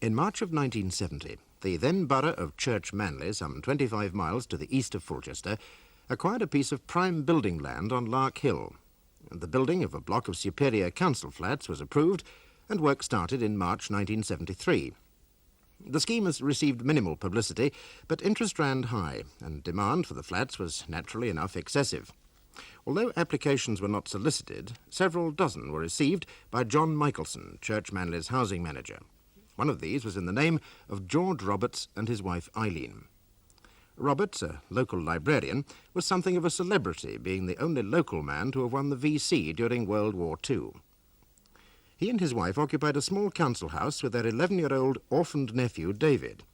In March of 1970, the then borough of Church Manley, some 25 miles to the east of Fulchester, acquired a piece of prime building land on Lark Hill. The building of a block of superior council flats was approved and work started in March 1973. The scheme has received minimal publicity, but interest ran high and demand for the flats was naturally enough excessive. Although applications were not solicited, several dozen were received by John Michelson, Church Manley's housing manager. One of these was in the name of George Roberts and his wife Eileen. Roberts, a local librarian, was something of a celebrity, being the only local man to have won the VC during World War II. He and his wife occupied a small council house with their 11-year-old orphaned nephew, David.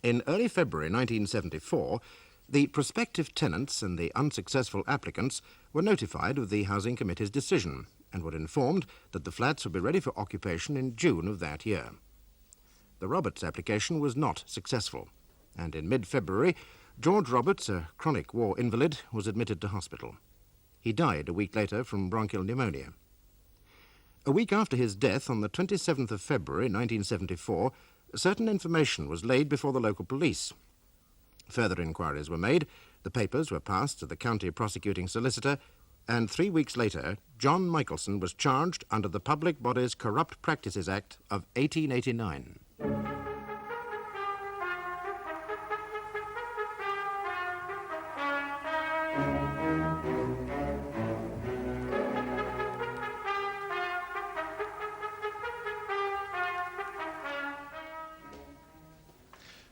In early February 1974, the prospective tenants and the unsuccessful applicants were notified of the Housing Committee's decision and were informed that the flats would be ready for occupation in June of that year. The Roberts application was not successful, and in mid-February, George Roberts, a chronic war invalid, was admitted to hospital. He died a week later from bronchial pneumonia. A week after his death, on the 27th of February 1974, certain information was laid before the local police. Further inquiries were made, the papers were passed to the county prosecuting solicitor, and 3 weeks later, John Michelson was charged under the Public Bodies Corrupt Practices Act of 1889.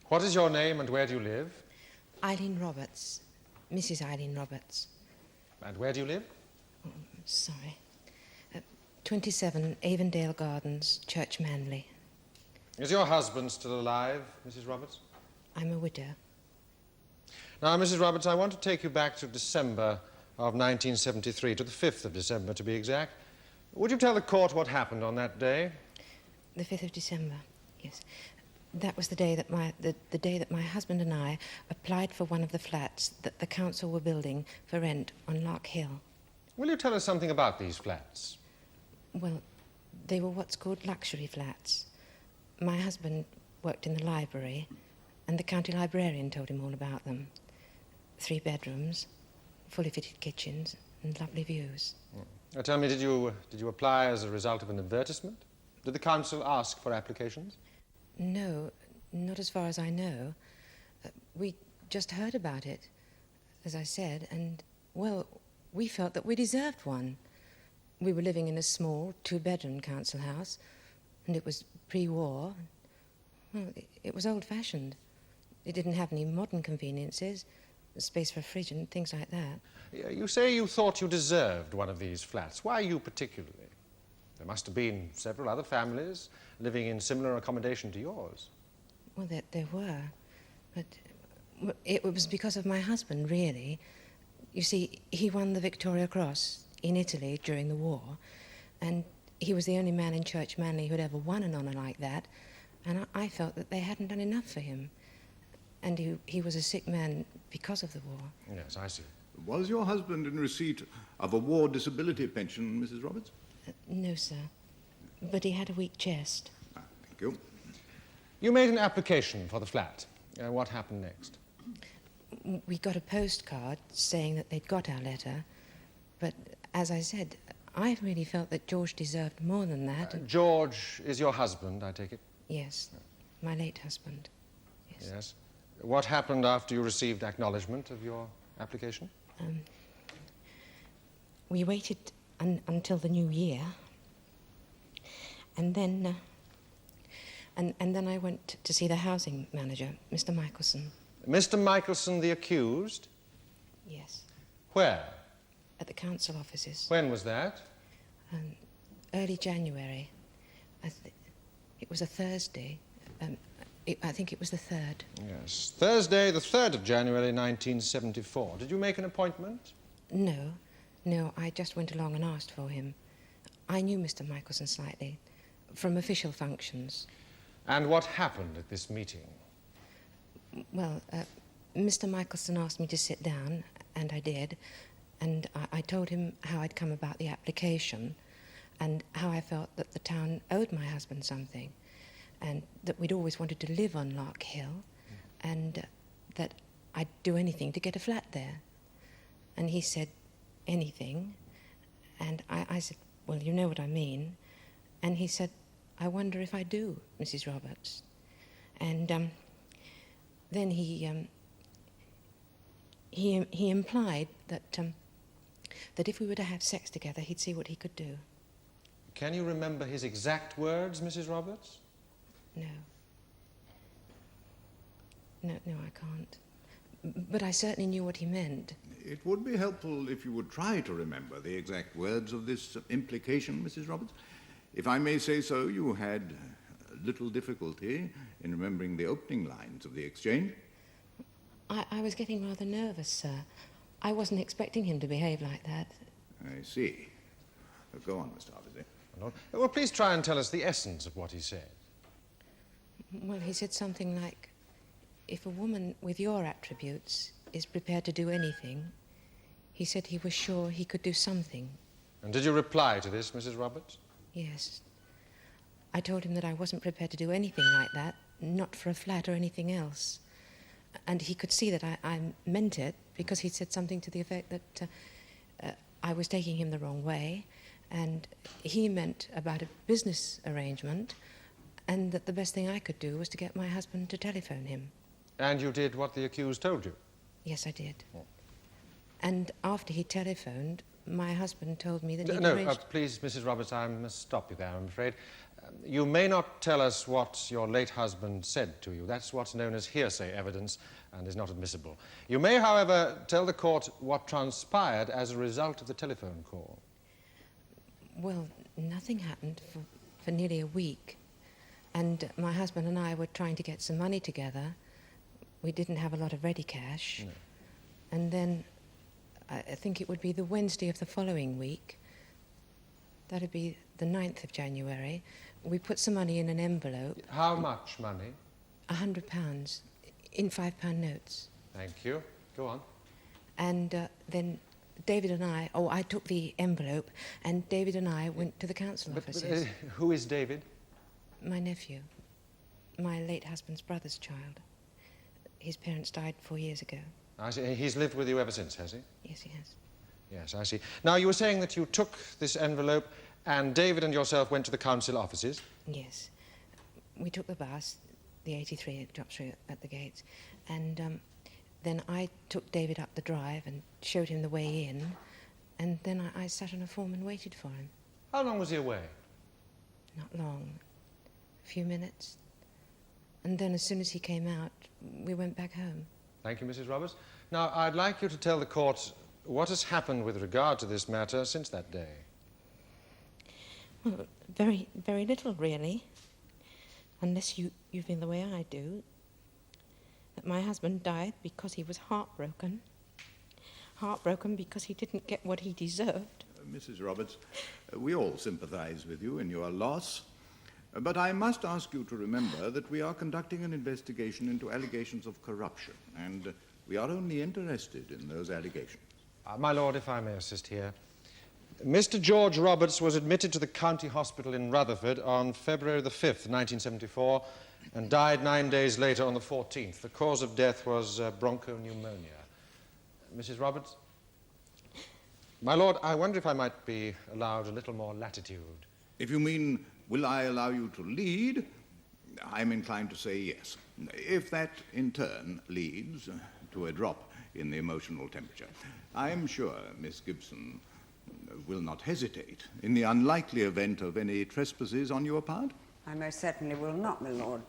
What is your name and where do you live? Eileen Roberts. Mrs. Eileen Roberts. And where do you live? Oh, sorry. 27 Avondale Gardens, Church Manley. Is your husband still alive, Mrs. Roberts? I'm a widow. Now, Mrs. Roberts, I want to take you back to December of 1973, to the 5th of December, to be exact. Would you tell the court what happened on that day? The 5th of December, yes. That was the day that the day that my husband and I applied for one of the flats that the council were building for rent on Lark Hill. Will you tell us something about these flats? Well, they were what's called luxury flats. My husband worked in the library, and the county librarian told him all about them. 3 bedrooms, fully fitted kitchens, and lovely views. Now, tell me, did you apply as a result of an advertisement? Did the council ask for applications? No, not as far as I know. We just heard about it, as I said, and, well, we felt that we deserved one. We were living in a small 2-bedroom council house, and it was pre-war. Well, it was old-fashioned. It didn't have any modern conveniences, space for a fridge and things like that. You say you thought you deserved one of these flats. Why you particularly? There must have been several other families living in similar accommodation to yours. Well, there were, but it was because of my husband, really. You see, he won the Victoria Cross in Italy during the war, and he was the only man in Church Manley who'd ever won an honour like that, and I felt that they hadn't done enough for him. And he was a sick man because of the war. Yes, I see. Was your husband in receipt of a war disability pension, Mrs. Roberts? No, sir. But he had a weak chest. Thank you. You made an application for the flat. What happened next? We got a postcard saying that they'd got our letter, but as I said, I really felt that George deserved more than that. George is your husband, I take it? Yes, my late husband. Yes. Yes. What happened after you received acknowledgement of your application? We waited until the new year, and then and then I went to see the housing manager, Mr. Michelson. Mr. Michelson, the accused? Yes. Where? At the council offices. When was that? Early January. It was a Thursday. I think it was the 3rd. Yes. Thursday, the 3rd of January, 1974. Did you make an appointment? No, I just went along and asked for him. I knew Mr. Michelson slightly, from official functions. And what happened at this meeting? Well, Mr. Michelson asked me to sit down, and I did, and I told him how I'd come about the application, and how I felt that the town owed my husband something. and that we'd always wanted to live on Lark Hill, and that I'd do anything to get a flat there. And he said, anything? And I said, well, you know what I mean. And he said, I wonder if I do, Mrs. Roberts. And then he implied that if we were to have sex together, he'd see what he could do. Can you remember his exact words, Mrs. Roberts? No. No, I can't. But I certainly knew what he meant. It would be helpful if you would try to remember the exact words of this implication, Mrs. Roberts. If I may say so, you had little difficulty in remembering the opening lines of the exchange. I was getting rather nervous, sir. I wasn't expecting him to behave like that. I see. Go on, Mr. Harvey. Well, please try and tell us the essence of what he said. Well, he said something like, if a woman with your attributes is prepared to do anything, he said he was sure he could do something. And did you reply to this, Mrs. Roberts? Yes. I told him that I wasn't prepared to do anything like that, not for a flat or anything else. And he could see that I meant it, because he said something to the effect that I was taking him the wrong way, and he meant about a business arrangement, and that the best thing I could do was to get my husband to telephone him. And you did what the accused told you? Yes, I did. Oh. And after he telephoned, my husband told me that he please, Mrs. Roberts, I must stop you there, I'm afraid. You may not tell us what your late husband said to you. That's what's known as hearsay evidence and is not admissible. You may, however, tell the court what transpired as a result of the telephone call. Well, nothing happened for nearly a week. And my husband and I were trying to get some money together. We didn't have a lot of ready cash. No. And then I think it would be the Wednesday of the following week. That'd be the 9th of January. We put some money in an envelope. How much money? £100 in £5 notes. Thank you. Go on. And then David and I took the envelope, and David and I went to the council offices. But who is David? My nephew. My late husband's brother's child. His parents died 4 years ago. I see. He's lived with you ever since, has he? Yes, he has. Yes, I see. Now, you were saying that you took this envelope and David and yourself went to the council offices? Yes. We took the bus, the 83, it drops through at the gates, and then I took David up the drive and showed him the way in, and then I sat on a form and waited for him. How long was he away? Not long. A few minutes. And then as soon as he came out, we went back home. Thank you, Mrs. Roberts. Now, I'd like you to tell the court what has happened with regard to this matter since that day. Well, very, very little, really. Unless you feel the way I do. That my husband died because he was heartbroken. Heartbroken because he didn't get what he deserved. Mrs. Roberts, we all sympathize with you in your loss. But I must ask you to remember that we are conducting an investigation into allegations of corruption, and we are only interested in those allegations. My lord, if I may assist here. Mr. George Roberts was admitted to the county hospital in Rutherford on February the 5th, 1974, and died 9 days later on the 14th. The cause of death was bronchopneumonia. Mrs. Roberts? My lord, I wonder if I might be allowed a little more latitude. If you mean, will I allow you to lead? I'm inclined to say yes. If that, in turn, leads to a drop in the emotional temperature, I'm sure Miss Gibson will not hesitate in the unlikely event of any trespasses on your part. I most certainly will not, my lord.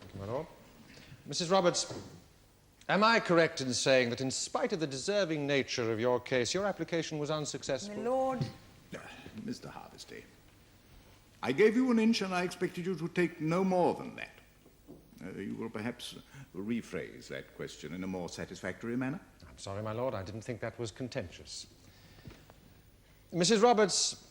Thank you, my lord. Mrs. Roberts, am I correct in saying that in spite of the deserving nature of your case, your application was unsuccessful? My lord. Mr. Harvesty, I gave you an inch and I expected you to take no more than that. You will perhaps rephrase that question in a more satisfactory manner. I'm sorry, my lord, I didn't think that was contentious. Mrs. Roberts,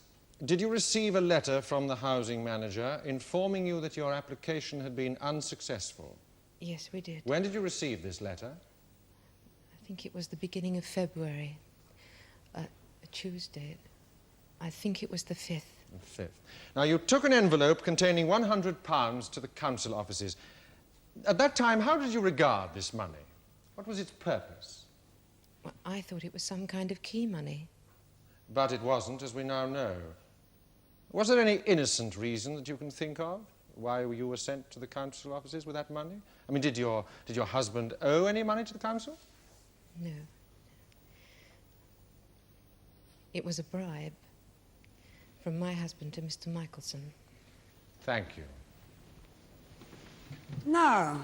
did you receive a letter from the housing manager informing you that your application had been unsuccessful? Yes, we did. When did you receive this letter? I think it was the beginning of February. A Tuesday. I think it was the 5th. 5th. Now, you took an envelope containing £100 to the council offices. At that time, how did you regard this money? What was its purpose? Well, I thought it was some kind of key money. But it wasn't, as we now know. Was there any innocent reason that you can think of why you were sent to the council offices with that money? I mean, did your husband owe any money to the council? No. It was a bribe from my husband to Mr. Michelson. Thank you. Now,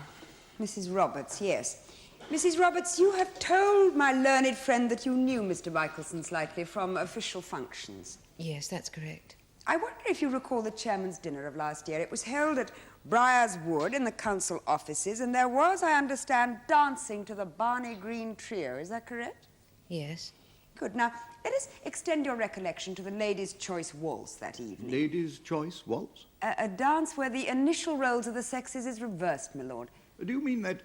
Mrs. Roberts, yes. Mrs. Roberts, you have told my learned friend that you knew Mr. Michelson slightly from official functions. Yes, that's correct. I wonder if you recall the chairman's dinner of last year. It was held at Briar's Wood in the council offices, and there was, I understand, dancing to the Barney Green Trio. Is that correct? Yes. Good. Now, let us extend your recollection to the Ladies' Choice Waltz that evening. Ladies' Choice Waltz? A dance where the initial roles of the sexes is reversed, my lord. Do you mean that,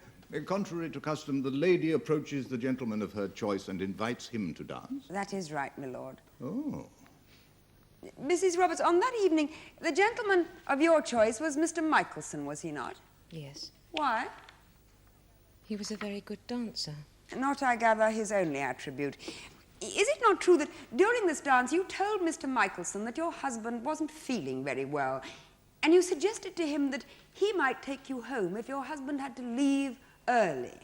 contrary to custom, the lady approaches the gentleman of her choice and invites him to dance? That is right, my lord. Oh. Mrs. Roberts, on that evening, the gentleman of your choice was Mr. Michelson, was he not? Yes. Why? He was a very good dancer. Not, I gather, his only attribute. Is it not true that during this dance you told Mr. Michelson that your husband wasn't feeling very well, and you suggested to him that he might take you home if your husband had to leave early?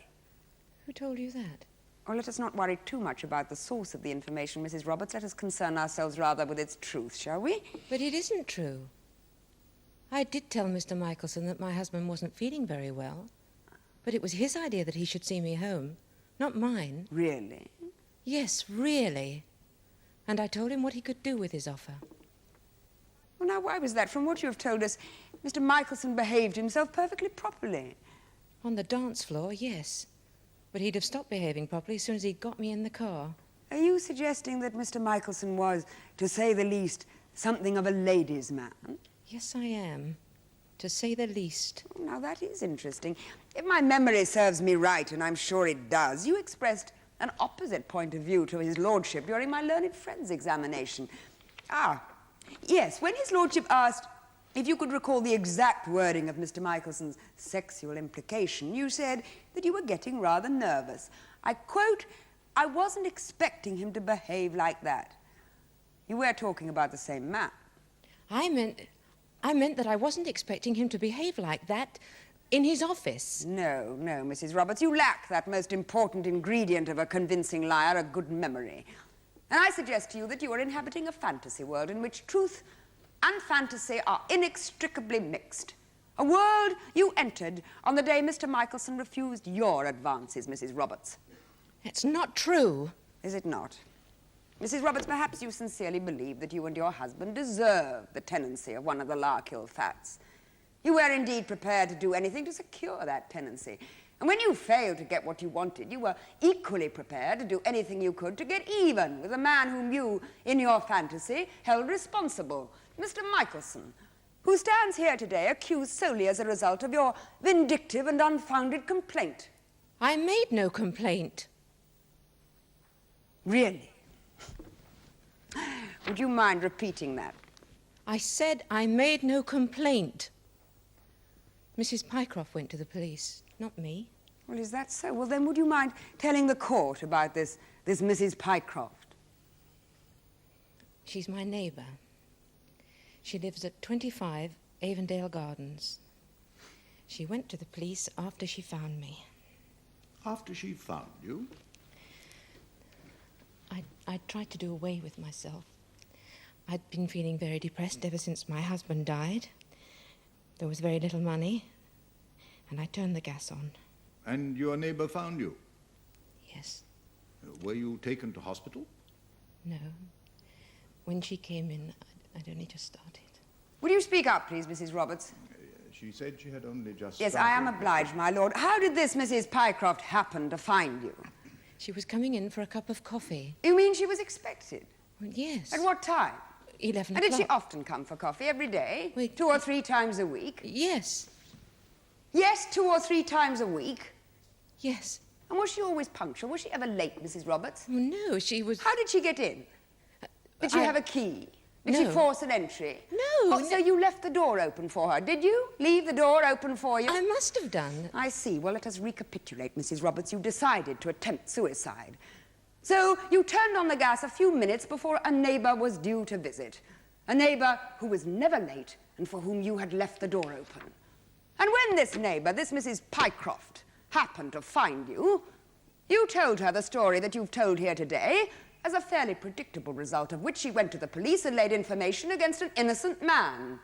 Who told you that? Oh, let us not worry too much about the source of the information, Mrs. Roberts. Let us concern ourselves rather with its truth, shall we? But it isn't true. I did tell Mr. Michelson that my husband wasn't feeling very well, but it was his idea that he should see me home, not mine. Really? Yes, really. And I told him what he could do with his offer. Well, now, why was that? From what you have told us, Mr. Michelson behaved himself perfectly properly. On the dance floor, yes. But he'd have stopped behaving properly as soon as he got me in the car. Are you suggesting that Mr. Michelson was, to say the least, something of a ladies' man? Yes, I am. To say the least. Oh, now, that is interesting. If my memory serves me right, and I'm sure it does, you expressed an opposite point of view to his lordship during my learned friend's examination. Ah, yes, when his lordship asked if you could recall the exact wording of Mr. Michelson's sexual implication, you said that you were getting rather nervous. I quote, "I wasn't expecting him to behave like that." You were talking about the same man. I meant that I wasn't expecting him to behave like that in his office. No, no, Mrs. Roberts, you lack that most important ingredient of a convincing liar, a good memory. And I suggest to you that you are inhabiting a fantasy world in which truth and fantasy are inextricably mixed. A world you entered on the day Mr. Michelson refused your advances, Mrs. Roberts. That's not true. Is it not? Mrs. Roberts, perhaps you sincerely believe that you and your husband deserve the tenancy of one of the Larkhill flats. You were indeed prepared to do anything to secure that tenancy. And when you failed to get what you wanted, you were equally prepared to do anything you could to get even with the man whom you, in your fantasy, held responsible, Mr. Michelson, who stands here today accused solely as a result of your vindictive and unfounded complaint. I made no complaint. Really? Would you mind repeating that? I said I made no complaint. Mrs. Pycroft went to the police, not me. Well, is that so? Well, then would you mind telling the court about this Mrs. Pycroft? She's my neighbour. She lives at 25 Avondale Gardens. She went to the police after she found me. After she found you? I tried to do away with myself. I'd been feeling very depressed ever since my husband died. There was very little money, and I turned the gas on. And your neighbor found you? Yes. Were you taken to hospital? No. When she came in, I'd only just started. Would you speak up, please, Mrs. Roberts? She said she had only just Yes, started. I am obliged, my lord. How did this Mrs. Pycroft happen to find you? She was coming in for a cup of coffee. You mean she was expected? Well, yes. At what time? 11 And o'clock. did she often come for coffee every day? Wait. 2 or 3 times a week? Yes. Yes, 2 or 3 times a week. Yes. And was she always punctual? Was she ever late, Mrs. Roberts? Oh, no, she was... How did she get in? Did she I- have a key? Did she force an entry? No. Oh, so you left the door open for her, did you? Leave the door open for you? I must have done. I see. Well, let us recapitulate, Mrs. Roberts. You decided to attempt suicide. So you turned on the gas a few minutes before a neighbour was due to visit. A neighbour who was never late and for whom you had left the door open. And when this neighbour, this Mrs. Pycroft, happened to find you, you told her the story that you've told here today, as a fairly predictable result of which she went to the police and laid information against an innocent man.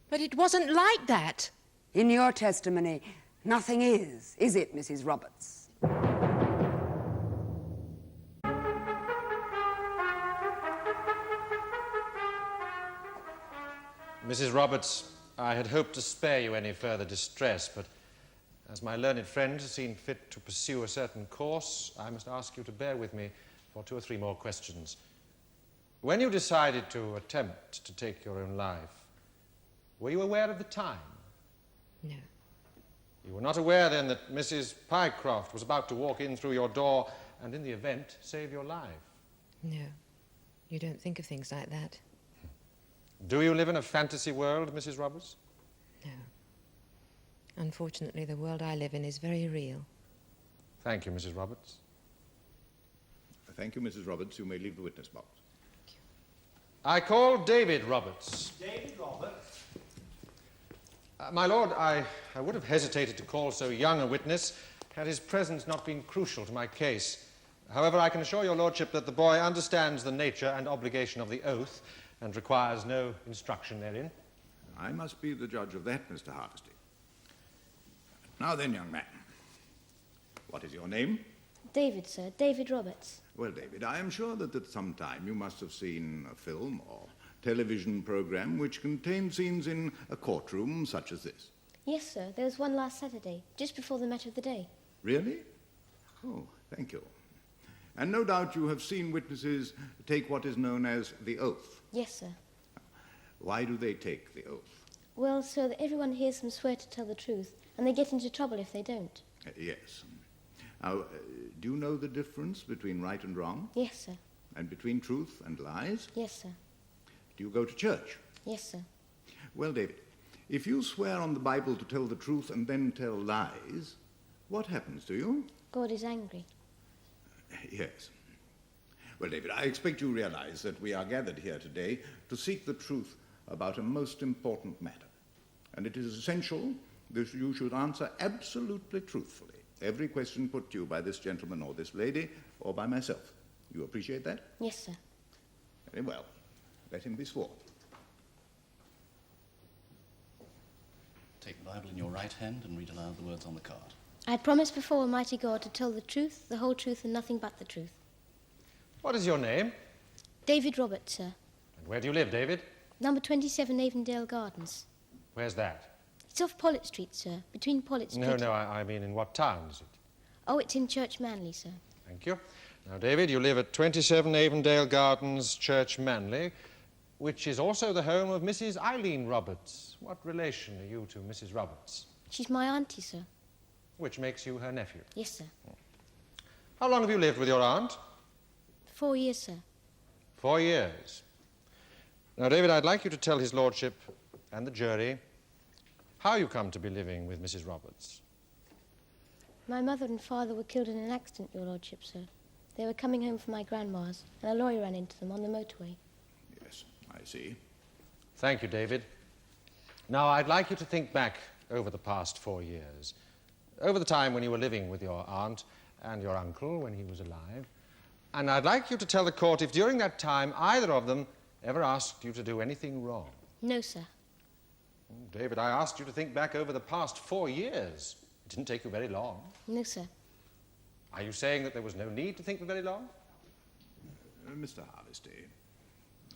But it wasn't like that. In your testimony, nothing is it, Mrs. Roberts? Mrs. Roberts, I had hoped to spare you any further distress, but as my learned friend has seen fit to pursue a certain course, I must ask you to bear with me for 2 or 3 more questions. When you decided to attempt to take your own life, were you aware of the time? No. You were not aware, then, that Mrs. Pycroft was about to walk in through your door and, in the event, save your life? No. You don't think of things like that. Do you live in a fantasy world, Mrs. Roberts? No. Unfortunately, the world I live in is very real. Thank you, Mrs. Roberts. Thank you, Mrs. Roberts. You may leave the witness box. I call David Roberts. David Roberts? My lord, I would have hesitated to call so young a witness had his presence not been crucial to my case. However, I can assure your lordship that the boy understands the nature and obligation of the oath and requires no instruction therein. I must be the judge of that, Mr. Hardesty. Now then, young man, what is your name? David, sir. David Roberts. Well, David, I am sure that at some time you must have seen a film or television program which contained scenes in a courtroom such as this. Yes, sir. There was one last Saturday, just before the matter of the day. Really? Oh, thank you. And no doubt you have seen witnesses take what is known as the oath. Yes, sir. Why do they take the oath? Well, so that everyone hears them swear to tell the truth, and they get into trouble if they don't. Yes. Now, do you know the difference between right and wrong? Yes, sir. And between truth and lies? Yes, sir. Do you go to church? Yes, sir. Well, David, if you swear on the Bible to tell the truth and then tell lies, what happens to you? God is angry. Yes. Well, David, I expect you realize that we are gathered here today to seek the truth about a most important matter. And it is essential that you should answer absolutely truthfully every question put to you by this gentleman or this lady or by myself. You appreciate that? Yes, sir. Very well. Let him be sworn. Take the Bible in your right hand and read aloud the words on the card. I promise before Almighty God to tell the truth, the whole truth, and nothing but the truth. What is your name? David Roberts, sir. And where do you live, David? Number 27 Avondale Gardens. Where's that? It's off Pollitt Street, sir. Between Pollitt Street... No, I mean in what town is it? Oh, it's in Church Manley, sir. Thank you. Now, David, you live at 27 Avondale Gardens, Church Manley, which is also the home of Mrs. Eileen Roberts. What relation are you to Mrs. Roberts? She's my auntie, sir. Which makes you her nephew. Yes, sir. How long have you lived with your aunt? 4 years, sir. 4 years. Now, David, I'd like you to tell his lordship and the jury how you come to be living with Mrs. Roberts. My mother and father were killed in an accident, your lordship, sir. They were coming home from my grandma's, and a lorry ran into them on the motorway. Yes, I see. Thank you, David. Now, I'd like you to think back over the past 4 years, over the time when you were living with your aunt and your uncle when he was alive. And I'd like you to tell the court if during that time either of them ever asked you to do anything wrong. No, sir. David, I asked you to think back over the past 4 years. It didn't take you very long. No, sir. Are you saying that there was no need to think for very long? Mr. Hardesty,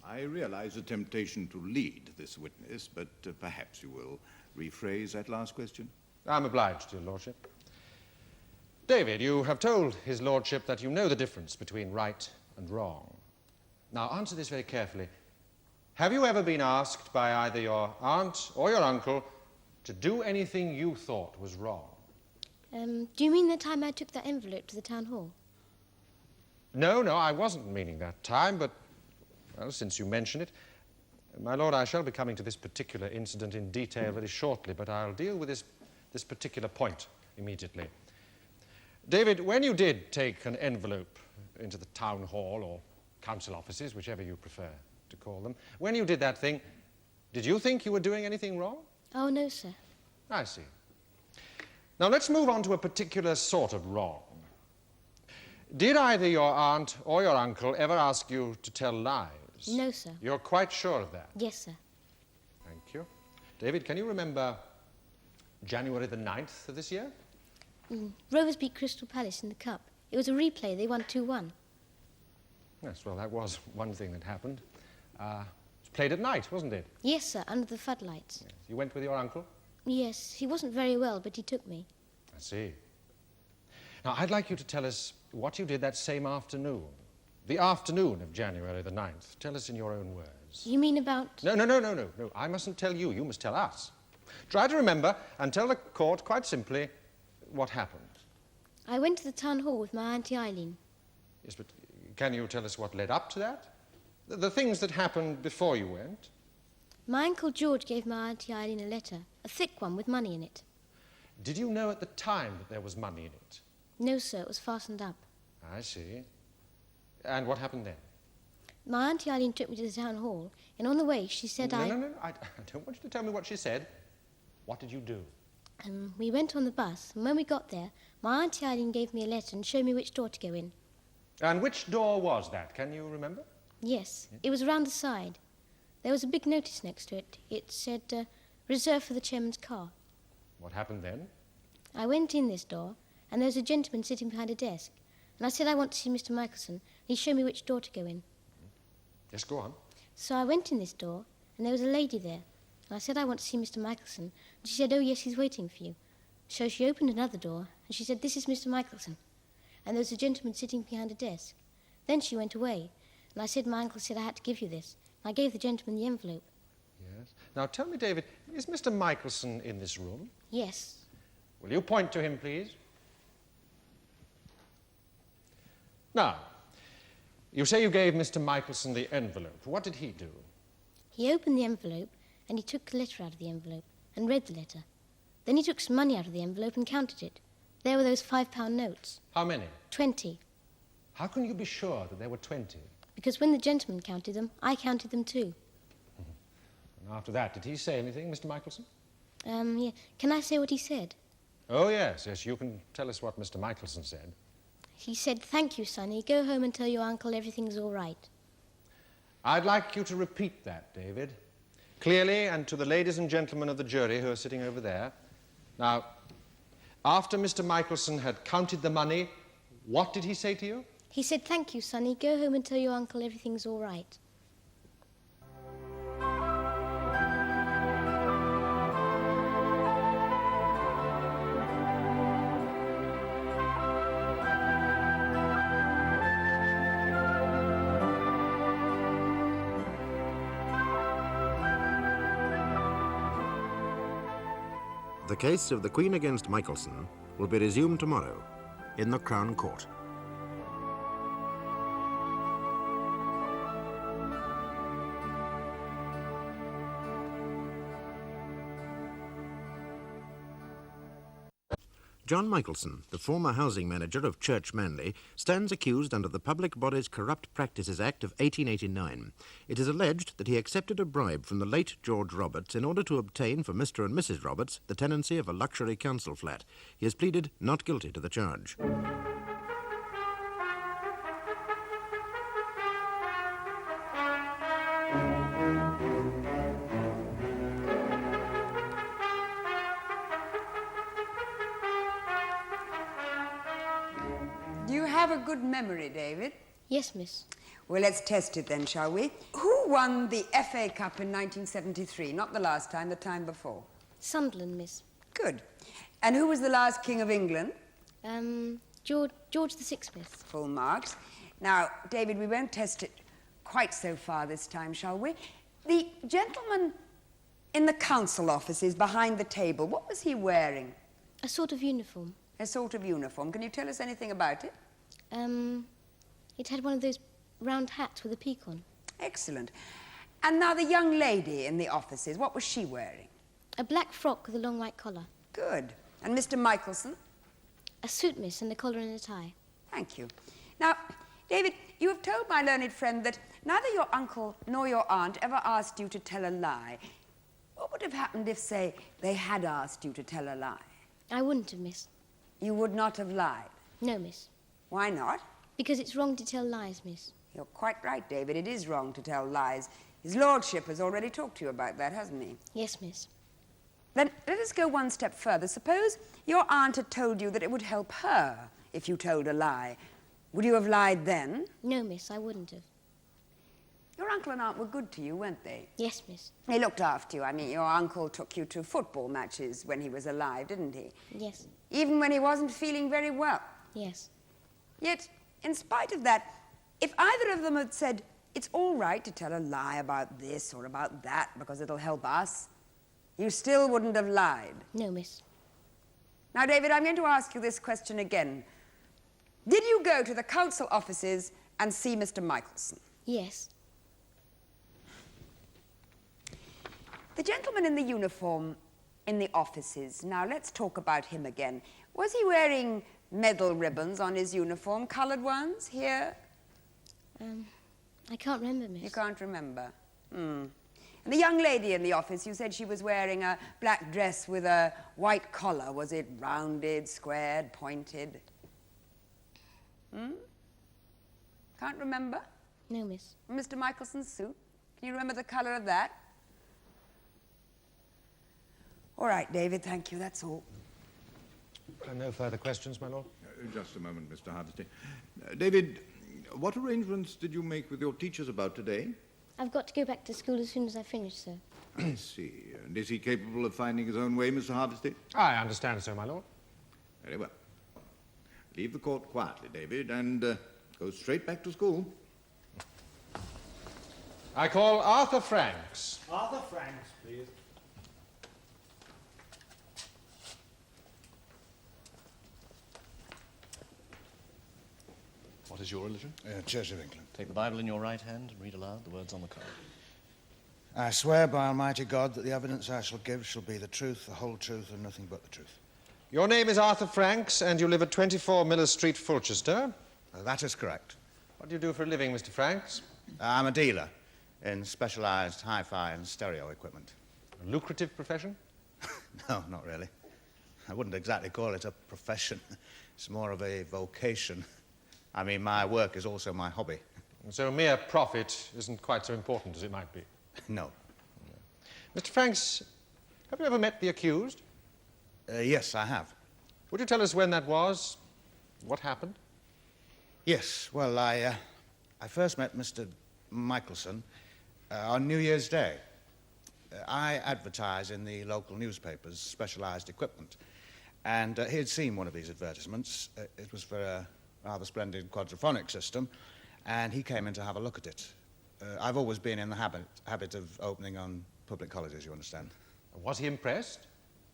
I realize the temptation to lead this witness, but perhaps you will rephrase that last question. I'm obliged, your lordship. David, you have told his lordship that you know the difference between right and wrong. Now, answer this very carefully. Have you ever been asked by either your aunt or your uncle to do anything you thought was wrong? Do you mean the time I took that envelope to the town hall? No, I wasn't meaning that time, but, well, since you mention it, My lord, I shall be coming to this particular incident in detail very shortly, but I'll deal with this particular point immediately. David, when you did take an envelope into the town hall or council offices, whichever you prefer to call them, when you did that thing, did you think you were doing anything wrong? Oh, no, sir. I see. Now, let's move on to a particular sort of wrong. Did either your aunt or your uncle ever ask you to tell lies? No, sir. You're quite sure of that? Yes, sir. Thank you. David, can you remember January the 9th of this year? Rovers beat Crystal Palace in the Cup. It was a replay. They won 2-1. Yes, well, that was one thing that happened. It was played at night, wasn't it? Yes, sir, under the floodlights. Yes. You went with your uncle? Yes, he wasn't very well, but he took me. I see. Now, I'd like you to tell us what you did that same afternoon. The afternoon of January the 9th. Tell us in your own words. You mean about... No. I mustn't tell you. You must tell us. Try to remember and tell the court quite simply what happened. I went to the town hall with my Auntie Eileen. Yes, but can you tell us what led up to that? The things that happened before you went? My Uncle George gave my Auntie Eileen a letter, a thick one with money in it. Did you know at the time that there was money in it? No, sir, it was fastened up. I see. And what happened then? My Auntie Eileen took me to the town hall, and on the way she said No, I don't want you to tell me what she said. What did you do? We went on the bus, and when we got there, my Auntie Eileen gave me a letter and showed me which door to go in. And which door was that? Can you remember? Yes, it was around the side. There was a big notice next to it. It said, reserved for the chairman's car. What happened then? I went in this door, and there was a gentleman sitting behind a desk. And I said I want to see Mr. Michelson, and he showed me which door to go in. Yes, go on. So I went in this door, and there was a lady there. And I said I want to see Mr. Michelson, and she said, oh, yes, he's waiting for you. So she opened another door, and she said, this is Mr. Michelson. And there was a gentleman sitting behind a desk. Then she went away, and I said my uncle said I had to give you this. And I gave the gentleman the envelope. Yes. Now, tell me, David, is Mr. Michelson in this room? Yes. Will you point to him, please? Now, you say you gave Mr. Michelson the envelope. What did he do? He opened the envelope, and he took a letter out of the envelope and read the letter. Then he took some money out of the envelope and counted it. There were those £5 notes. How many? 20. How can you be sure that there were 20? Because when the gentleman counted them, I counted them too. And after that, did he say anything, Mr. Michelson? Yeah. Can I say what he said? Oh, yes, you can tell us what Mr. Michelson said. He said, thank you, Sonny. Go home and tell your uncle everything's all right. I'd like you to repeat that, David, clearly and to the ladies and gentlemen of the jury who are sitting over there. Now, after Mr. Michelson had counted the money, what did he say to you? He said, thank you, Sonny. Go home and tell your uncle everything's all right. The case of the Queen against Michelson will be resumed tomorrow in the Crown Court. John Michelson, the former housing manager of Church Manley, stands accused under the Public Bodies Corrupt Practices Act of 1889. It is alleged that he accepted a bribe from the late George Roberts in order to obtain for Mr. and Mrs. Roberts the tenancy of a luxury council flat. He has pleaded not guilty to the charge. Do you have a good memory, David? Yes, miss. Well, let's test it then, shall we? Who won the FA Cup in 1973? Not the last time, the time before. Sunderland, miss. Good. And who was the last King of England? George VI, miss. Full marks. Now, David, we won't test it quite so far this time, shall we? The gentleman in the council offices behind the table, what was he wearing? A sort of uniform. A sort of uniform. Can you tell us anything about it? It had one of those round hats with a peak on. Excellent. And now the young lady in the offices, what was she wearing? A black frock with a long white collar. Good. And Mr. Michelson? A suit, miss, and a collar and a tie. Thank you. Now, David, you have told my learned friend that neither your uncle nor your aunt ever asked you to tell a lie. What would have happened if, say, they had asked you to tell a lie? I wouldn't have, miss. You would not have lied. No, miss. Why not? Because it's wrong to tell lies, miss. You're quite right, David. It is wrong to tell lies. His lordship has already talked to you about that, hasn't he? Yes, miss. Then let us go one step further. Suppose your aunt had told you that it would help her if you told a lie. Would you have lied then? No, miss, I wouldn't have. Your uncle and aunt were good to you, weren't they? Yes, miss. They looked after you. I mean, your uncle took you to football matches when he was alive, didn't he? Yes. Even when he wasn't feeling very well. Yes. Yet, in spite of that, if either of them had said, it's all right to tell a lie about this or about that because it'll help us, you still wouldn't have lied. No, miss. Now, David, I'm going to ask you this question again. Did you go to the council offices and see Mr. Michelson? Yes. The gentleman in the uniform in the offices, now let's talk about him again. Was he wearing medal ribbons on his uniform, coloured ones, here? I can't remember, miss. You can't remember? And the young lady in the office, you said she was wearing a black dress with a white collar. Was it rounded, squared, pointed? Can't remember? No, miss. Mr. Michelson's suit? Can you remember the colour of that? All right, David, thank you, that's all. No further questions, my lord? Just a moment, Mr. Hardesty. David, what arrangements did you make with your teachers about today? I've got to go back to school as soon as I finish, sir. I see. And is he capable of finding his own way, Mr. Hardesty? I understand so, my lord. Very well. Leave the court quietly, David, and go straight back to school. I call Arthur Franks. Arthur Franks, please. What is your religion? Church of England. Take the Bible in your right hand and read aloud the words on the card. I swear by Almighty God that the evidence I shall give shall be the truth, the whole truth, and nothing but the truth. Your name is Arthur Franks, and you live at 24 Miller Street, Fulchester. That is correct. What do you do for a living, Mr. Franks? I'm a dealer in specialised hi-fi and stereo equipment. A lucrative profession? No, not really. I wouldn't exactly call it a profession. It's more of a vocation. I mean, my work is also my hobby. And so mere profit isn't quite so important as it might be. No. Mr. Franks, have you ever met the accused? Yes, I have. Would you tell us when that was? What happened? Yes, well, I first met Mr. Michelson on New Year's Day. I advertise in the local newspapers specialised equipment, and he had seen one of these advertisements. It was for a rather splendid quadraphonic system, and he came in to have a look at it. I've always been in the habit of opening on public holidays, you understand. Was he impressed?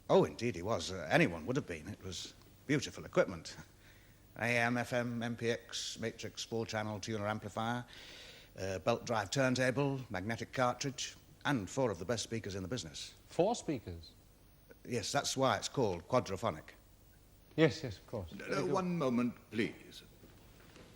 Oh, indeed he was. Anyone would have been. It was beautiful equipment. AM, FM, MPX, matrix, 4-channel tuner amplifier, belt drive turntable, magnetic cartridge, and 4 of the best speakers in the business. 4 speakers? Yes, that's why it's called quadraphonic. Yes, of course. One moment, please.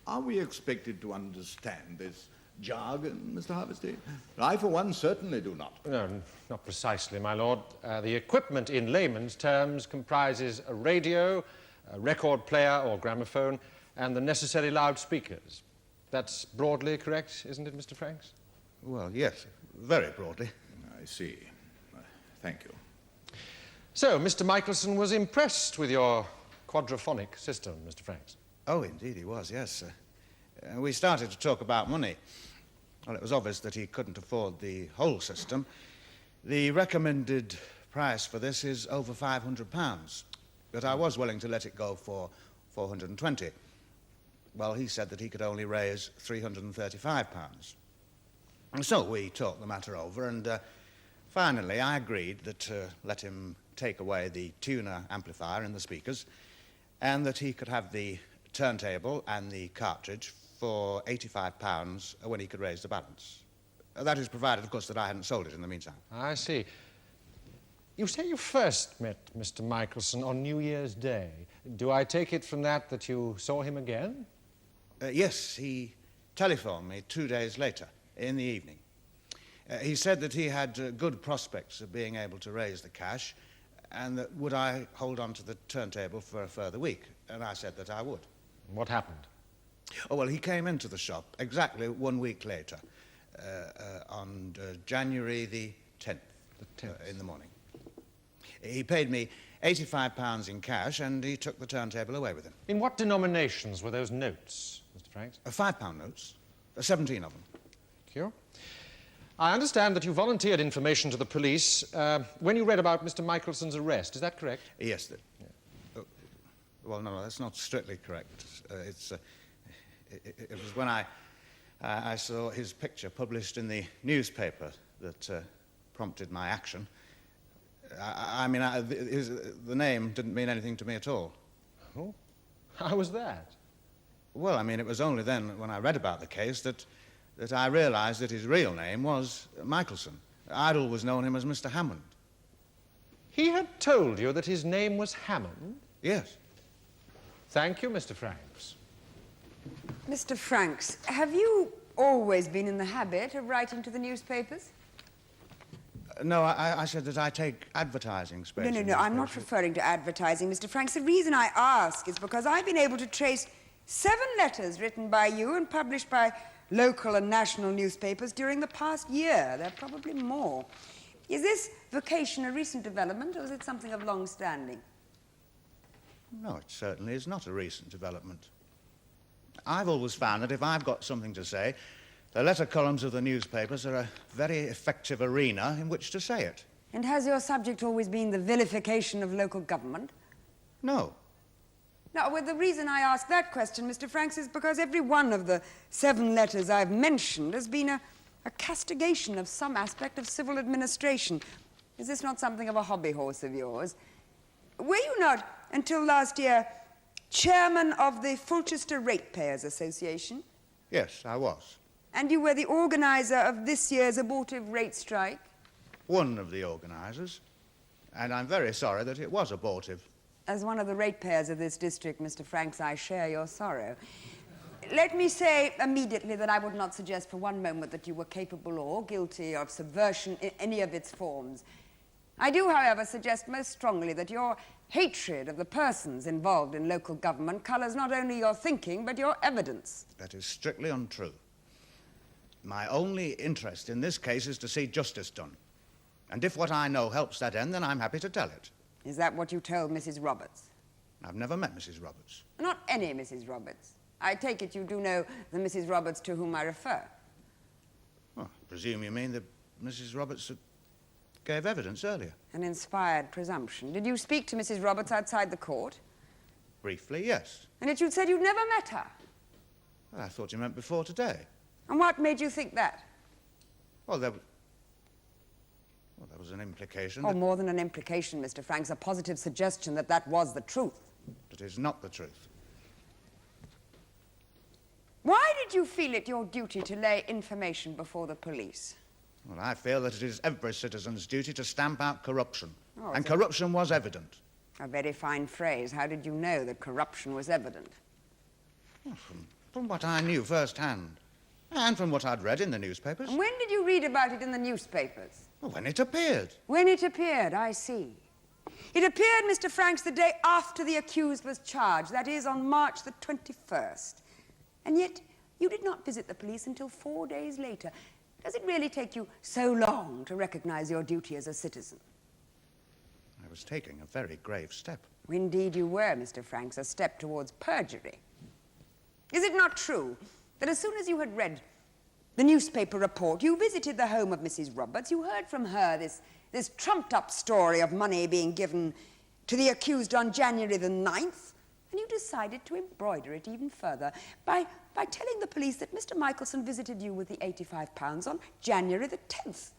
Are we expected to understand this jargon, Mr. Hardesty? I, for one, certainly do not. No, not precisely, my lord. The equipment in layman's terms comprises a radio, a record player or gramophone, and the necessary loudspeakers. That's broadly correct, isn't it, Mr. Franks? Well, yes, very broadly. I see. Thank you. So, Mr. Michelson was impressed with your quadraphonic system, Mr. Franks? Oh, indeed he was, yes. We started to talk about money. Well, it was obvious that he couldn't afford the whole system. The recommended price for this is over £500, but I was willing to let it go for 420. Well, he said that he could only raise £335. And so we talked the matter over, and finally I agreed that let him take away the tuner amplifier and the speakers, and that he could have the turntable and the cartridge for £85 when he could raise the balance. That is provided, of course, that I hadn't sold it in the meantime. I see. You say you first met Mr. Michelson on New Year's Day. Do I take it from that that you saw him again? Yes, he telephoned me 2 days later, in the evening. He said that he had good prospects of being able to raise the cash, and that would I hold on to the turntable for a further week? And I said that I would. What happened? Oh, well, he came into the shop exactly 1 week later, on January the 10th, in the morning. He paid me £85 in cash, and he took the turntable away with him. In what denominations were those notes, Mr. Franks? £5 notes, 17 of them. Thank you. I understand that you volunteered information to the police when you read about Mr. Michelson's arrest. Is that correct? Yes. Well, no, that's not strictly correct. It was when I saw his picture published in the newspaper that prompted my action. The name didn't mean anything to me at all. Oh? How was that? Well, I mean, it was only then, when I read about the case, that I realized that his real name was Michelson. I'd always known him as Mr. Hammond. He had told you that his name was Hammond? Yes. Thank you, Mr. Franks. Mr. Franks, have you always been in the habit of writing to the newspapers? No, I said that I take advertising space. No, I'm not referring to advertising, Mr. Franks. The reason I ask is because I've been able to trace 7 letters written by you and published by local and national newspapers during the past year. There are probably more. Is this vocation a recent development, or is it something of long standing? No, it certainly is not a recent development. I've always found that if I've got something to say, the letter columns of the newspapers are a very effective arena in which to say it. And has your subject always been the vilification of local government? No. Now, well, the reason I ask that question, Mr. Franks, is because every one of the 7 letters I've mentioned has been a castigation of some aspect of civil administration. Is this not something of a hobby horse of yours? Were you not, until last year, chairman of the Fulchester Ratepayers Association? Yes, I was. And you were the organizer of this year's abortive rate strike? One of the organisers. And I'm very sorry that it was abortive. As one of the ratepayers of this district, Mr. Franks, I share your sorrow. Let me say immediately that I would not suggest for one moment that you were capable or guilty of subversion in any of its forms. I do, however, suggest most strongly that your hatred of the persons involved in local government colours not only your thinking, but your evidence. That is strictly untrue. My only interest in this case is to see justice done. And if what I know helps that end, then I'm happy to tell it. Is that what you told Mrs. Roberts? I've never met Mrs. Roberts. Not any Mrs. Roberts. I take it you do know the Mrs. Roberts to whom I refer. Well, I presume you mean the Mrs. Roberts that gave evidence earlier. An inspired presumption. Did you speak to Mrs. Roberts outside the court? Briefly, yes. And yet you'd said you'd never met her. Well, I thought you meant before today. And what made you think that? Well, there was an implication. Oh, more than an implication, Mr. Franks, a positive suggestion that that was the truth. That is not the truth. Why did you feel it your duty to lay information before the police? Well, I feel that it is every citizen's duty to stamp out corruption. Oh, and so- corruption was evident. A very fine phrase. How did you know that corruption was evident? Well, from what I knew firsthand. And from what I'd read in the newspapers. And when did you read about it in the newspapers? Well, when it appeared. When it appeared, I see. It appeared, Mr. Franks, the day after the accused was charged, that is, on March the 21st. And yet, you did not visit the police until 4 days later. Does it really take you so long to recognize your duty as a citizen? I was taking a very grave step. Indeed you were, Mr. Franks, a step towards perjury. Is it not true that as soon as you had read the newspaper report, you visited the home of Mrs. Roberts, you heard from her this trumped-up story of money being given to the accused on January the 9th, and you decided to embroider it even further by telling the police that Mr. Michelson visited you with the £85 on January the 10th,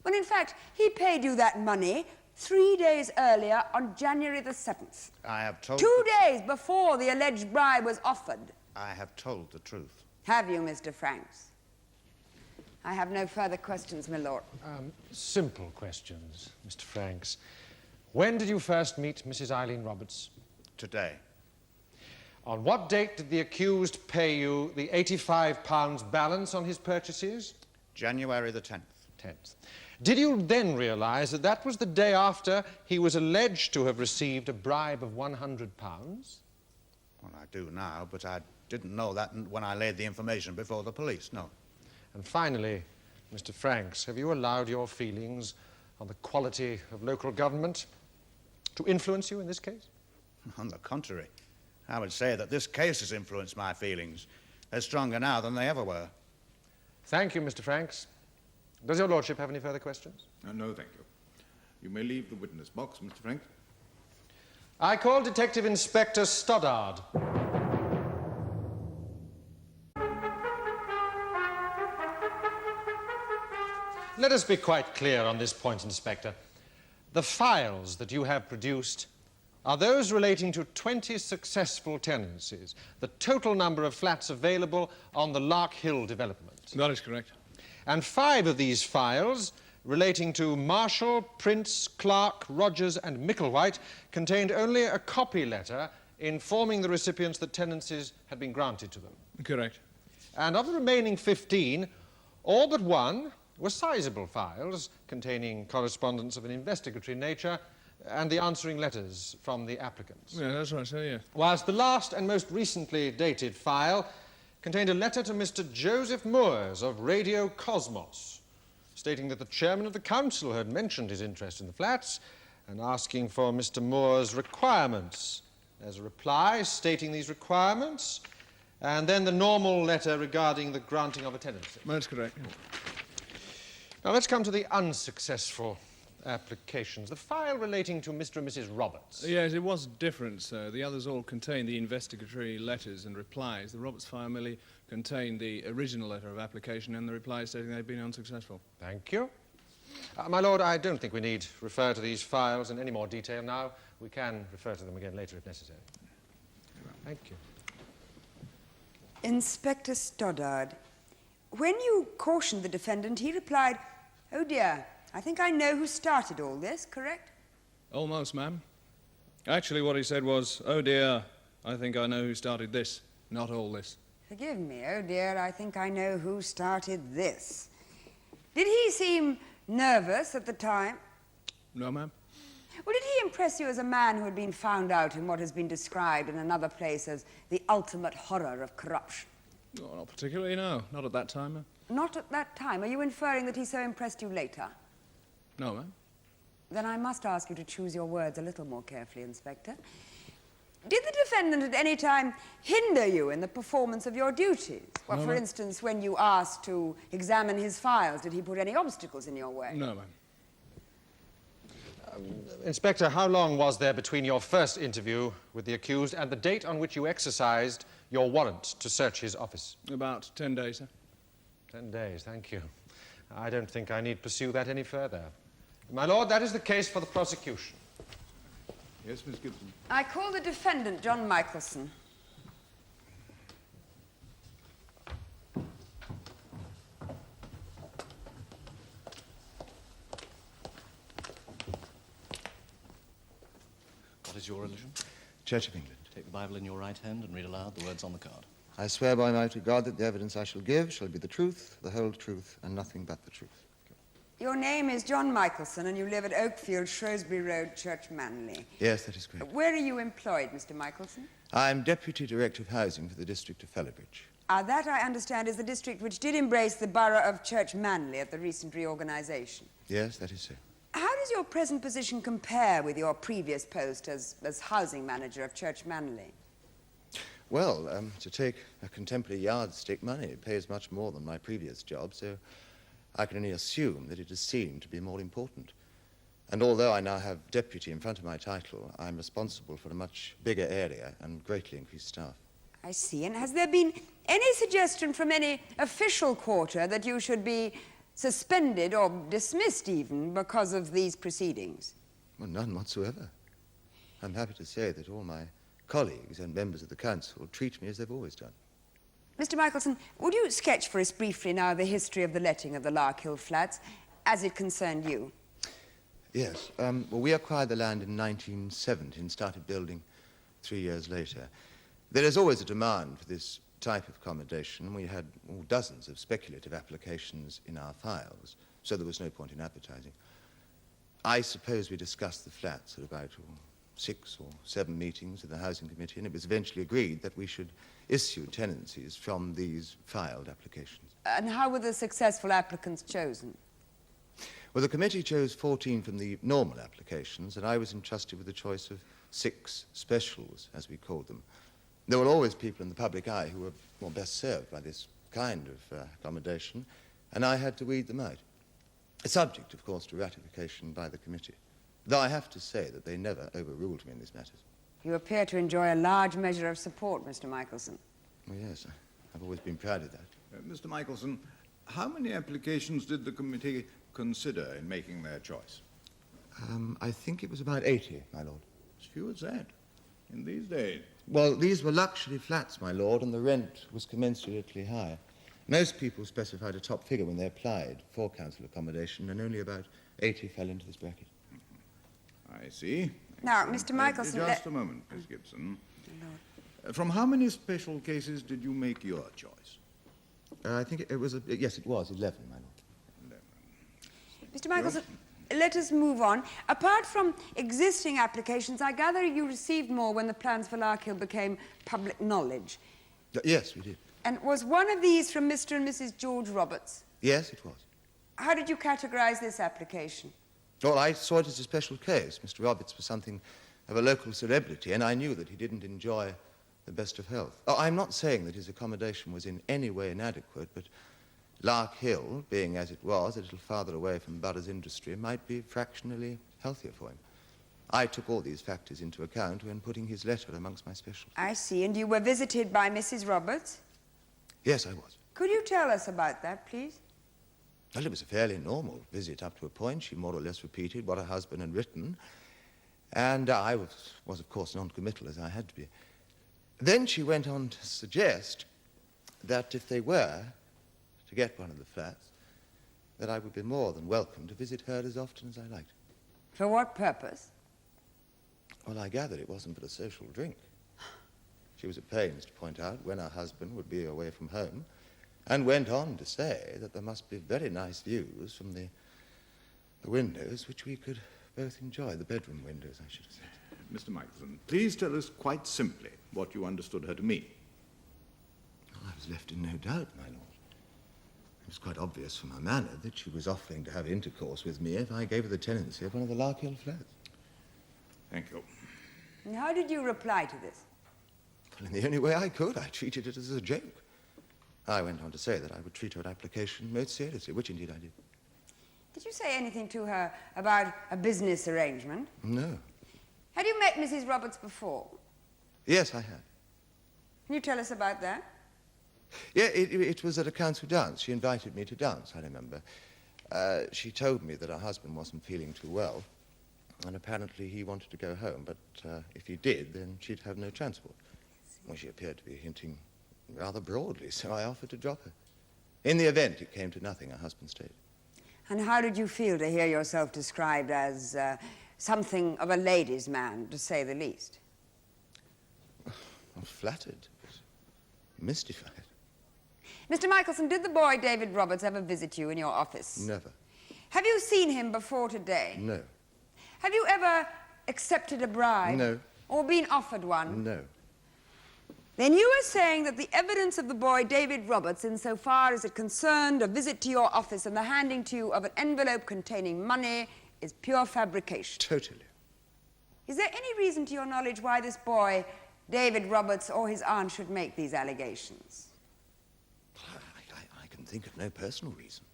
when in fact he paid you that money 3 days earlier on January the 7th. I have told... 2 days before the alleged bribe was offered. I have told the truth. Have you, Mr. Franks? I have no further questions, my lord. Simple questions, Mr. Franks. When did you first meet Mrs. Eileen Roberts? Today. On what date did the accused pay you the £85 balance on his purchases? January the 10th. 10th. Did you then realise that that was the day after he was alleged to have received a bribe of £100? Well, I do now, but I didn't know that when I laid the information before the police, no. And finally, Mr. Franks, have you allowed your feelings on the quality of local government to influence you in this case? On the contrary, I would say that this case has influenced my feelings. They're stronger now than they ever were. Thank you, Mr. Franks. Does your lordship have any further questions? No, thank you. You may leave the witness box, Mr. Frank. I call Detective Inspector Stoddard. Let us be quite clear on this point, Inspector. The files that you have produced are those relating to 20 successful tenancies, the total number of flats available on the Lark Hill development. That is correct. And 5 of these files, relating to Marshall, Prince, Clark, Rogers and Micklewhite, contained only a copy letter informing the recipients that tenancies had been granted to them. Correct. And of the remaining 15, all but one were sizable files containing correspondence of an investigatory nature and the answering letters from the applicants. Yeah, that's right, sir, yeah. Whilst the last and most recently dated file contained a letter to Mr. Joseph Moores of Radio Cosmos, stating that the chairman of the council had mentioned his interest in the flats and asking for Mr. Moore's requirements. There's a reply stating these requirements, and then the normal letter regarding the granting of a tenancy. That's correct. Yeah. Now, let's come to the unsuccessful applications. The file relating to Mr. and Mrs. Roberts. Yes, it was different, sir. The others all contained the investigatory letters and replies. The Roberts file merely contained the original letter of application and the reply stating they'd been unsuccessful. Thank you. My lord, I don't think we need refer to these files in any more detail now. We can refer to them again later if necessary. Thank you. Inspector Stoddard, when you cautioned the defendant, he replied, "Oh dear, I think I know who started all this," correct? Almost, ma'am. Actually, what he said was, "Oh dear, I think I know who started this, not all this." Forgive me, oh dear, I think I know who started this. Did he seem nervous at the time? No, ma'am. Or did he impress you as a man who had been found out in what has been described in another place as the ultimate horror of corruption? Oh, not particularly, no. Not at that time, ma'am. Not at that time. Are you inferring that he so impressed you later? No, ma'am. Then I must ask you to choose your words a little more carefully, Inspector. Did the defendant at any time hinder you in the performance of your duties? Well, No, for ma'am. instance, when you asked to examine his files, did he put any obstacles in your way? No, ma'am. Inspector, how long was there between your first interview with the accused and the date on which you exercised your warrant to search his office? About 10 days, sir. 10 days, thank you. I don't think I need pursue that any further. My lord, that is the case for the prosecution. Yes, Miss Gibson. I call the defendant, John Michelson. What is your religion? Church of England. Take the Bible in your right hand and read aloud the words on the card. I swear by mighty God that the evidence I shall give shall be the truth, the whole truth, and nothing but the truth. Your name is John Michelson, and you live at Oakfield, Shrewsbury Road, Church Manley. Yes, that is correct. Where are you employed, Mr. Michelson? I'm Deputy Director of Housing for the district of Fellowbridge. That, I understand, is the district which did embrace the borough of Church Manley at the recent reorganisation. Yes, that is so. How does your present position compare with your previous post as housing manager of Church Manley? Well, to take a contemporary yardstick, money pays much more than my previous job, so I can only assume that it is seen to be more important. And although I now have deputy in front of my title, I'm responsible for a much bigger area and greatly increased staff. I see. And has there been any suggestion from any official quarter that you should be suspended or dismissed even because of these proceedings? Well, none whatsoever. I'm happy to say that all my colleagues and members of the council treat me as they've always done. Mr. Michelson, would you sketch for us briefly now the history of the letting of the Lark Hill flats as it concerned you? Yes. Well, we acquired the land in 1970 and started building 3 years later. There is always a demand for this type of accommodation, and we had dozens of speculative applications in our files, so there was no point in advertising. I suppose we discussed the flats at about 6 or 7 meetings of the Housing Committee, and it was eventually agreed that we should issue tenancies from these filed applications. And how were the successful applicants chosen? Well, the committee chose 14 from the normal applications, and I was entrusted with the choice of 6 specials, as we called them. There were always people in the public eye who were more best served by this kind of accommodation, and I had to weed them out. Subject, of course, to ratification by the committee, though I have to say that they never overruled me in these matters. You appear to enjoy a large measure of support, Mr. Michelson. Well, yes, I've always been proud of that. Mr. Michelson, how many applications did the committee consider in making their choice? I think it was about 80, my lord. As few as that, in these days. Well, these were luxury flats, my lord, and the rent was commensurately high. Most people specified a top figure when they applied for council accommodation, and only about 80 fell into this bracket. I see. Now, Mr. Michelson... Just a moment, Miss Gibson. From how many special cases did you make your choice? I think it was, yes, it was 11, my lord. 11. Mr. Michelson, let us move on. Apart from existing applications, I gather you received more when the plans for Lark Hill became public knowledge. Yes, we did. And was one of these from Mr. and Mrs. George Roberts? Yes, it was. How did you categorize this application? Well, I saw it as a special case. Mr. Roberts was something of a local celebrity, and I knew that he didn't enjoy the best of health. Oh, I'm not saying that his accommodation was in any way inadequate, but Lark Hill, being as it was, a little farther away from Borough's industry, might be fractionally healthier for him. I took all these factors into account when putting his letter amongst my specials. I see. And you were visited by Mrs. Roberts? Yes, I was. Could you tell us about that, please? Well, it was a fairly normal visit up to a point. She more or less repeated what her husband had written, and I was of course, non-committal, as I had to be. Then she went on to suggest that if they were to get one of the flats, that I would be more than welcome to visit her as often as I liked. For what purpose? Well, I gathered it wasn't but a social drink. She was at pains to point out when her husband would be away from home, and went on to say that there must be very nice views from the windows, which we could both enjoy, the bedroom windows, I should have said. Mr. Michelson, please tell us quite simply what you understood her to mean. Well, I was left in no doubt, my lord. It was quite obvious from her manner that she was offering to have intercourse with me if I gave her the tenancy of one of the Lark Hill flats. Thank you. And how did you reply to this? Well, in the only way I could. I treated it as a joke. I went on to say that I would treat her application most seriously, which indeed I did. Did you say anything to her about a business arrangement? No. Had you met Mrs. Roberts before? Yes, I had. Can you tell us about that? Yeah, it was at a council dance. She invited me to dance, I remember. She told me that her husband wasn't feeling too well, and apparently he wanted to go home, but if he did, then she'd have no transport. Well, she appeared to be hinting rather broadly, so I offered to drop her. In the event, it came to nothing. Her husband stayed. And how did you feel to hear yourself described as something of a ladies' man, to say the least? I'm flattered, but mystified. Mr. Michelson, did the boy David Roberts ever visit you in your office? Never. Have you seen him before today? No. Have you ever accepted a bribe? No. Or been offered one? No. Then you are saying that the evidence of the boy David Roberts, insofar as it concerned a visit to your office and the handing to you of an envelope containing money, is pure fabrication. Totally. Is there any reason to your knowledge why this boy, David Roberts, or his aunt should make these allegations? I can think of no personal reason.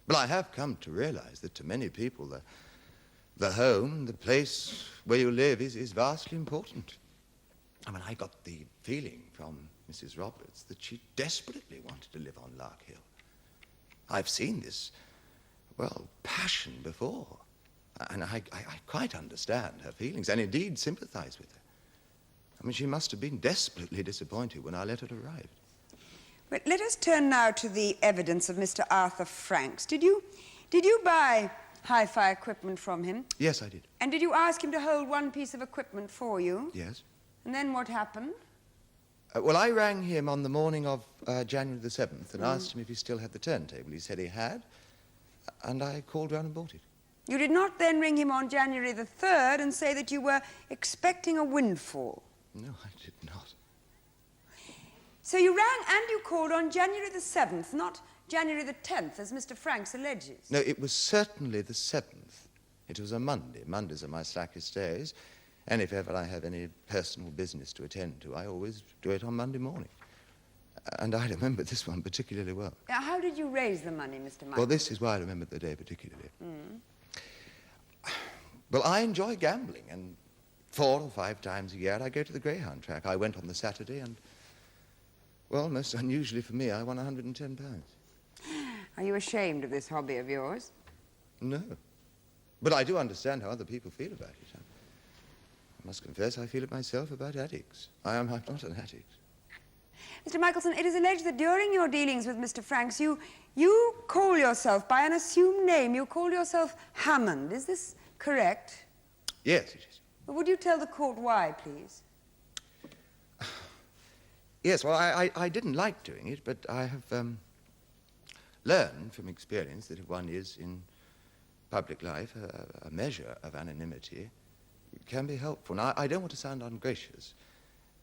But I have come to realize that to many people, the home, the place where you live is vastly important. I mean, I got the feeling from Mrs. Roberts that she desperately wanted to live on Lark Hill. I've seen this, well, passion before. And I quite understand her feelings and indeed sympathize with her. I mean, she must have been desperately disappointed when our letter arrived. But let us turn now to the evidence of Mr. Arthur Franks. Did you buy hi-fi equipment from him? Yes, I did. And did you ask him to hold one piece of equipment for you? Yes. And then what happened? Well, I rang him on the morning of January the 7th and asked him if he still had the turntable. He said he had, and I called round and bought it. You did not then ring him on January the 3rd and say that you were expecting a windfall? No, I did not. So you rang and you called on January the 7th, not January the 10th, as Mr. Franks alleges? No, it was certainly the 7th. It was a Monday. Mondays are my slackest days. And if ever I have any personal business to attend to, I always do it on Monday morning. And I remember this one particularly well. Now, how did you raise the money, Mr. Michael? Well, this is why I remember the day particularly. Well, I enjoy gambling, and 4 or 5 times a year I go to the greyhound track. I went on the Saturday, and, well, most unusually for me, I won £110. Are you ashamed of this hobby of yours? No. But I do understand how other people feel about it. I must confess I feel it myself about addicts. I'm not an addict. Mr. Michelson, it is alleged that during your dealings with Mr. Franks, you call yourself by an assumed name. You call yourself Hammond. Is this correct? Yes, it is. Well, would you tell the court why, please? Yes, well, I didn't like doing it, but I have learned from experience that if one is in public life, a measure of anonymity can be helpful. Now, I don't want to sound ungracious,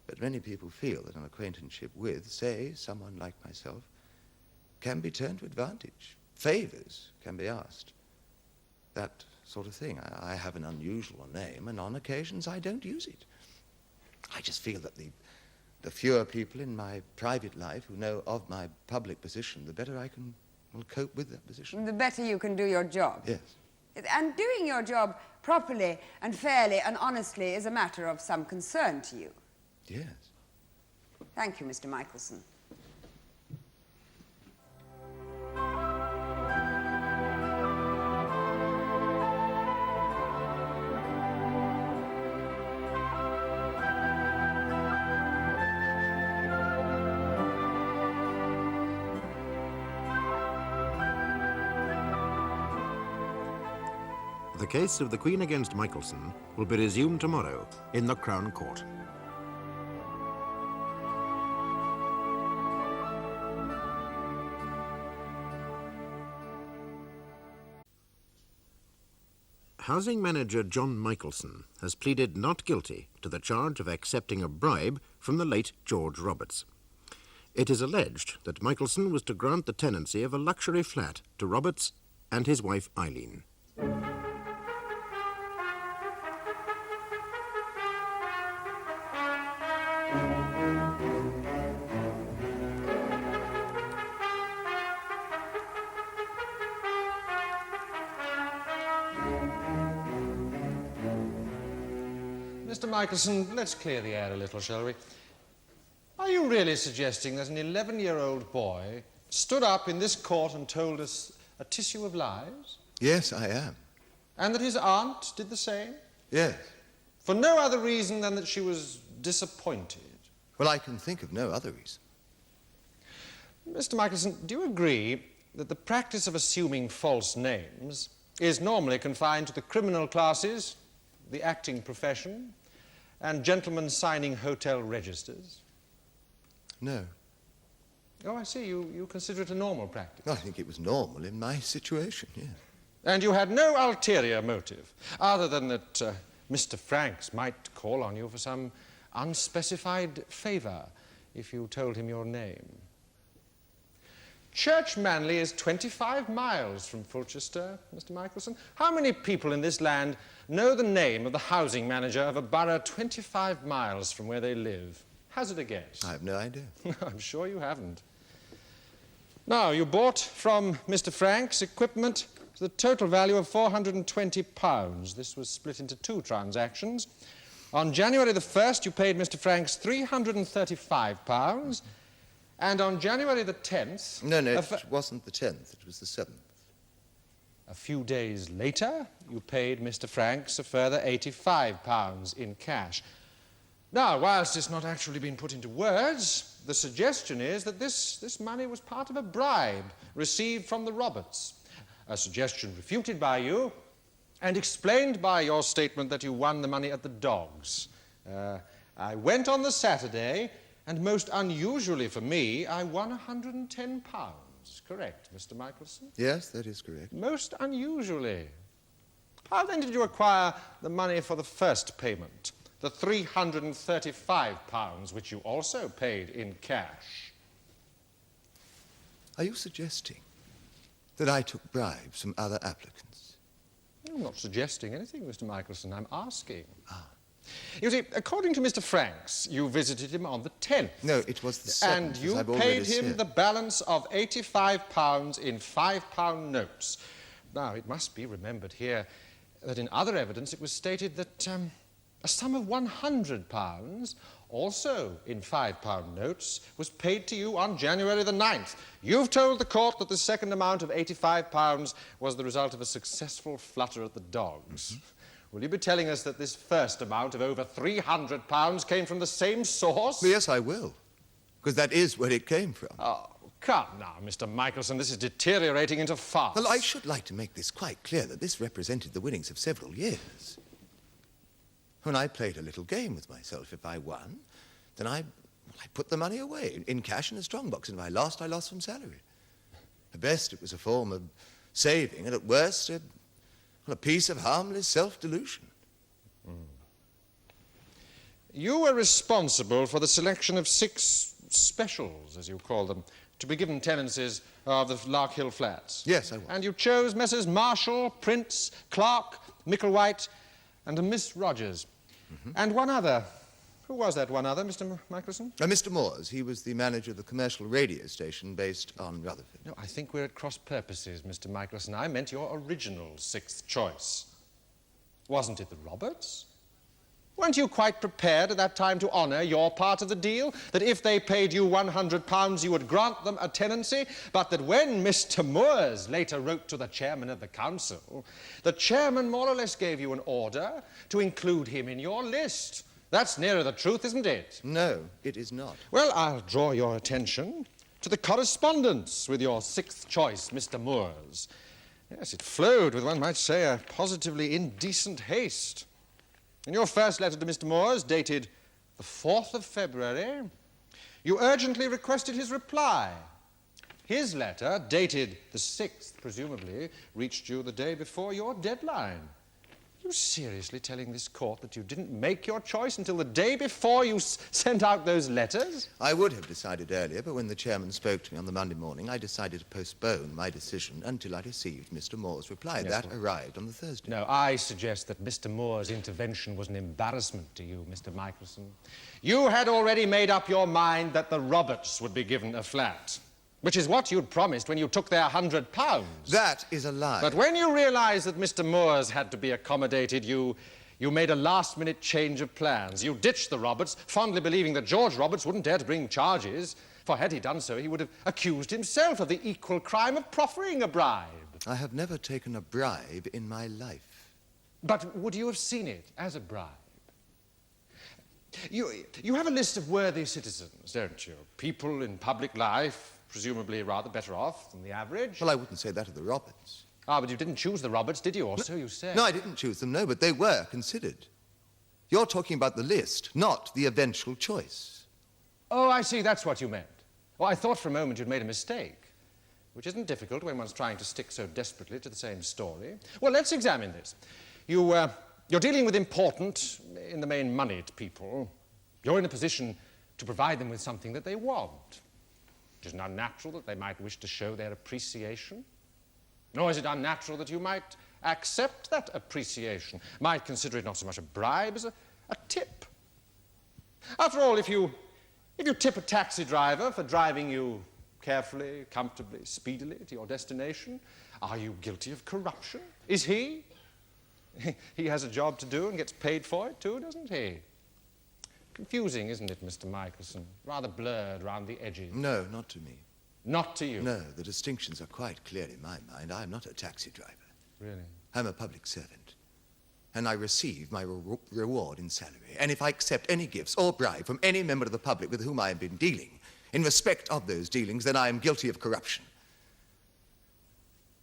but many people feel that an acquaintanceship with, say, someone like myself, can be turned to advantage. Favors can be asked. That sort of thing. I have an unusual name, and on occasions I don't use it. I just feel that the fewer people in my private life who know of my public position, the better I can cope with that position. The better you can do your job. Yes. And doing your job properly and fairly and honestly is a matter of some concern to you. Yes. Thank you, Mr. Michelson. The case of the Queen against Michelson will be resumed tomorrow in the Crown Court. Housing manager John Michelson has pleaded not guilty to the charge of accepting a bribe from the late George Roberts. It is alleged that Michelson was to grant the tenancy of a luxury flat to Roberts and his wife Eileen. Mr. Michelson, let's clear the air a little, shall we? Are you really suggesting that an 11-year-old boy stood up in this court and told us a tissue of lies? Yes, I am. And that his aunt did the same? Yes. For no other reason than that she was disappointed? Well, I can think of no other reason. Mr. Michelson, do you agree that the practice of assuming false names is normally confined to the criminal classes, the acting profession, and gentlemen signing hotel registers? No. Oh, I see. You consider it a normal practice. I think it was normal in my situation, yes. And you had no ulterior motive, other than that Mr. Franks might call on you for some unspecified favour if you told him your name. Church Manley is 25 miles from Fulchester, Mr. Michelson. How many people in this land know the name of the housing manager of a borough 25 miles from where they live? Hazard a guess. I have no idea. I'm sure you haven't. Now, you bought from Mr. Franks equipment to the total value of £420. This was split into 2 transactions. On January the 1st, you paid Mr. Franks £335, and on January the 10th... No, it wasn't the 10th, it was the 7th. A few days later, you paid Mr. Franks a further £85 in cash. Now, whilst it's not actually been put into words, the suggestion is that this money was part of a bribe received from the Roberts. A suggestion refuted by you and explained by your statement that you won the money at the dogs. I went on the Saturday, and most unusually for me, I won £110. Correct, Mr. Michelson? Yes, that is correct. Most unusually. How then did you acquire the money for the first payment? The £335, which you also paid in cash. Are you suggesting that I took bribes from other applicants? I'm not suggesting anything, Mr. Michelson. I'm asking. You see, according to Mr. Franks, you visited him on the 10th. No, it was the 7th, And you as I've already paid him said. the balance of £85 in £5 notes. Now, it must be remembered here that in other evidence it was stated that a sum of £100, also in £5 notes, was paid to you on January the 9th. You've told the court that the second amount of £85 was the result of a successful flutter at the dogs. Will you be telling us that this first amount of over £300 came from the same source? Well, yes, I will, because that is where it came from. Oh, come now, Mr. Michelson, this is deteriorating into farce. Well, I should like to make this quite clear that this represented the winnings of several years. When I played a little game with myself, if I won, then I put the money away in cash in a strongbox, and if I lost from salary. At best, it was a form of saving, and at worst, a piece of harmless self-delusion. You were responsible for the selection of 6 specials, as you call them, to be given tenancies of the Lark Hill flats. Yes, I was. And you chose Messrs. Marshall, Prince, Clark, Micklewhite, and a Miss Rogers. And one other. Who was that one other, Mr. Michelson? Mr. Moores, he was the manager of the commercial radio station based on Rutherford. No, I think we're at cross purposes, Mr. Michelson. I meant your original 6th choice. Wasn't it the Roberts? Weren't you quite prepared at that time to honour your part of the deal? That if they paid you £100, you would grant them a tenancy, but that when Mr. Moores later wrote to the chairman of the council, the chairman more or less gave you an order to include him in your list. That's nearer the truth, isn't it? No, it is not. Well, I'll draw your attention to the correspondence with your 6th choice, Mr. Moores. Yes, it flowed with, one might say, a positively indecent haste. In your first letter to Mr. Moores, dated the 4th of February, you urgently requested his reply. His letter, dated the 6th, presumably, reached you the day before your deadline. Are you seriously telling this court that you didn't make your choice until the day before you sent out those letters? I would have decided earlier, but when the chairman spoke to me on the Monday morning, I decided to postpone my decision until I received Mr. Moore's reply. Yes, that arrived on the Thursday. No, I suggest that Mr. Moore's intervention was an embarrassment to you, Mr. Michelson. You had already made up your mind that the Roberts would be given a flat, which is what you'd promised when you took their £100. That is a lie. But when you realised that Mr. Moores had to be accommodated, you made a last-minute change of plans. You ditched the Roberts, fondly believing that George Roberts wouldn't dare to bring charges, for had he done so, he would have accused himself of the equal crime of proffering a bribe. I have never taken a bribe in my life. But would you have seen it as a bribe? You have a list of worthy citizens, don't you? People in public life, presumably rather better off than the average. Well, I wouldn't say that of the Roberts. Ah, but you didn't choose the Roberts, did you? Or so you said. No, I didn't choose them, no, but they were considered. You're talking about the list, not the eventual choice. Oh, I see, that's what you meant. Oh, I thought for a moment you'd made a mistake, which isn't difficult when one's trying to stick so desperately to the same story. Well, let's examine this. You're dealing with important, in the main, moneyed people. You're in a position to provide them with something that they want. It isn't unnatural that they might wish to show their appreciation. Nor is it unnatural that you might accept that appreciation, might consider it not so much a bribe as a tip. After all, if you tip a taxi driver for driving you carefully, comfortably, speedily to your destination, are you guilty of corruption? Is he? He has a job to do and gets paid for it too, doesn't he? Confusing, isn't it, Mr. Michelson? Rather blurred round the edges. No, not to me. Not to you? No, the distinctions are quite clear in my mind. I am not a taxi driver. Really? I'm a public servant. and I receive my reward in salary, and if I accept any gifts or bribe from any member of the public with whom I have been dealing, in respect of those dealings, then I am guilty of corruption.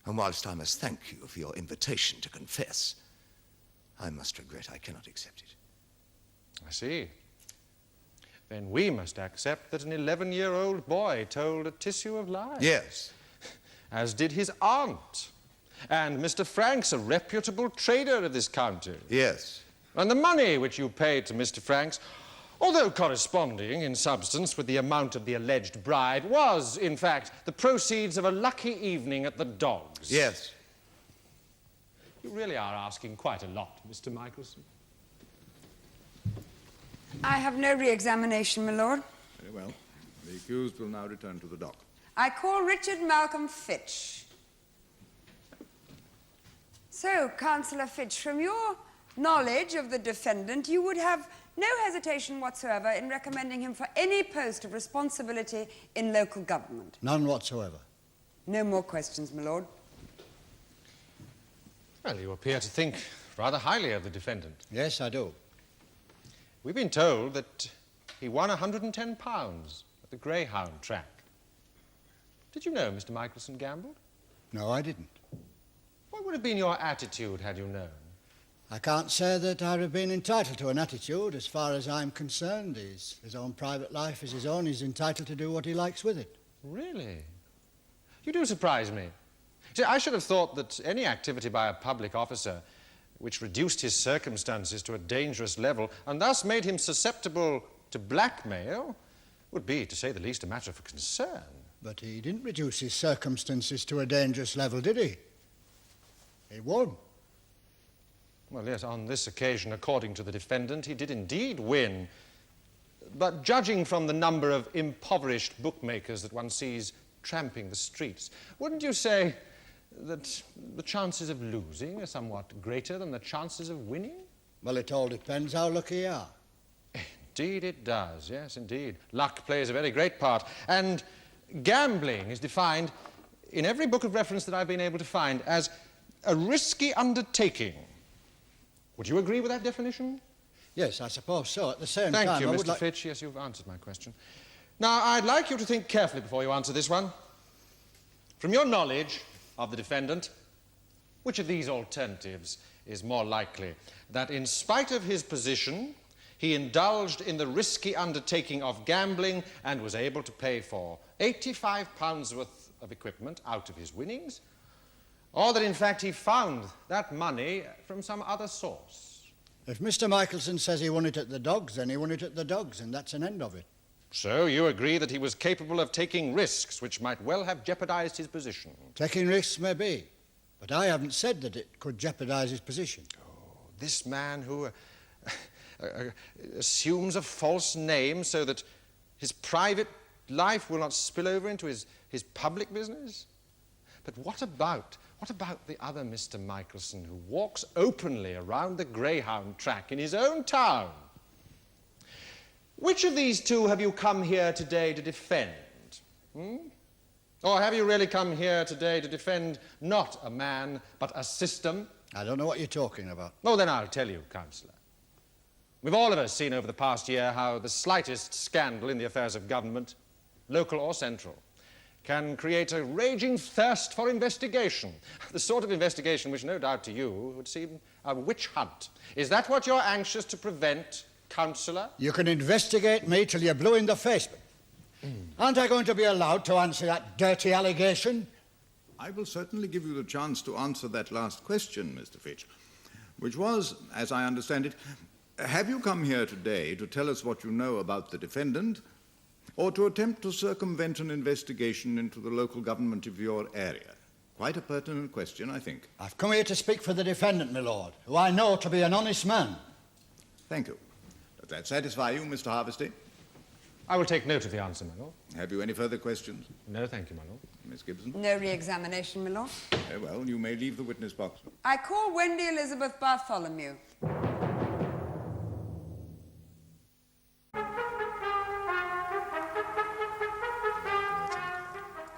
And whilst I must thank you for your invitation to confess, I must regret I cannot accept it. I see. Then we must accept that an 11-year-old boy told a tissue of lies. Yes. As did his aunt. And Mr. Franks, a reputable trader of this county. Yes. And the money which you paid to Mr. Franks, although corresponding in substance with the amount of the alleged bribe, was, in fact, the proceeds of a lucky evening at the Dogs. Yes. You really are asking quite a lot, Mr. Michelson. I have no re-examination, my lord. Very well. The accused will now return to the dock. I call Richard Malcolm Fitch. So, Councillor Fitch, from your knowledge of the defendant, you would have no hesitation whatsoever in recommending him for any post of responsibility in local government? None whatsoever. No more questions, my lord. Well, you appear to think rather highly of the defendant. Yes, I do. We've been told that he won £110 at the Greyhound track. Did you know Mr. Michelson gambled? No, I didn't. What would have been your attitude had you known? I can't say that I'd have been entitled to an attitude. As far as I'm concerned, his own private life is his own. He's entitled to do what he likes with it. Really? You do surprise me. See, I should have thought that any activity by a public officer which reduced his circumstances to a dangerous level and thus made him susceptible to blackmail would be, to say the least, a matter for concern. But he didn't reduce his circumstances to a dangerous level, did he? He won. Well, yes, on this occasion, according to the defendant, he did indeed win. But judging from the number of impoverished bookmakers that one sees tramping the streets, wouldn't you say that the chances of losing are somewhat greater than the chances of winning? Well, it all depends how lucky you are. Indeed it does, yes, indeed. Luck plays a very great part. And gambling is defined in every book of reference that I've been able to find as a risky undertaking. Would you agree with that definition? Yes, I suppose so. At the same time, time, Thank you, Mr. Fitch. Yes, you've answered my question. Now, I'd like you to think carefully before you answer this one. From your knowledge of the defendant, which of these alternatives is more likely? That in spite of his position, he indulged in the risky undertaking of gambling and was able to pay for £85 worth of equipment out of his winnings, or that in fact he found that money from some other source? If Mr. Michelson says he won it at the Dogs, then he won it at the Dogs, and that's an end of it. So you agree that he was capable of taking risks which might well have jeopardized his position? Taking risks may be, but I haven't said that it could jeopardize his position. Oh, this man who assumes a false name so that his private life will not spill over into his public business? But what about the other Mr. Michelson who walks openly around the Greyhound track in his own town? Which of these two have you come here today to defend? Or have you really come here today to defend not a man, but a system? I don't know what you're talking about. Oh, then I'll tell you, Councillor. We've all of us seen over the past year how the slightest scandal in the affairs of government, local or central, can create a raging thirst for investigation. The sort of investigation which no doubt to you would seem a witch hunt. Is that what you're anxious to prevent, Councillor? You can investigate me till you're blue in the face, but aren't I going to be allowed to answer that dirty allegation? I will certainly give you the chance to answer that last question, Mr. Fitch, which was, as I understand it, have you come here today to tell us what you know about the defendant, or to attempt to circumvent an investigation into the local government of your area? Quite a pertinent question, I think. I've come here to speak for the defendant, my lord, who I know to be an honest man. Thank you. Does that satisfy you, Mr. Harvesty? I will take note of the answer, my lord. Have you any further questions? No, thank you, my lord. Miss Gibson? No re-examination, my lord. Very well, you may leave the witness box. I call Wendy Elizabeth Bartholomew.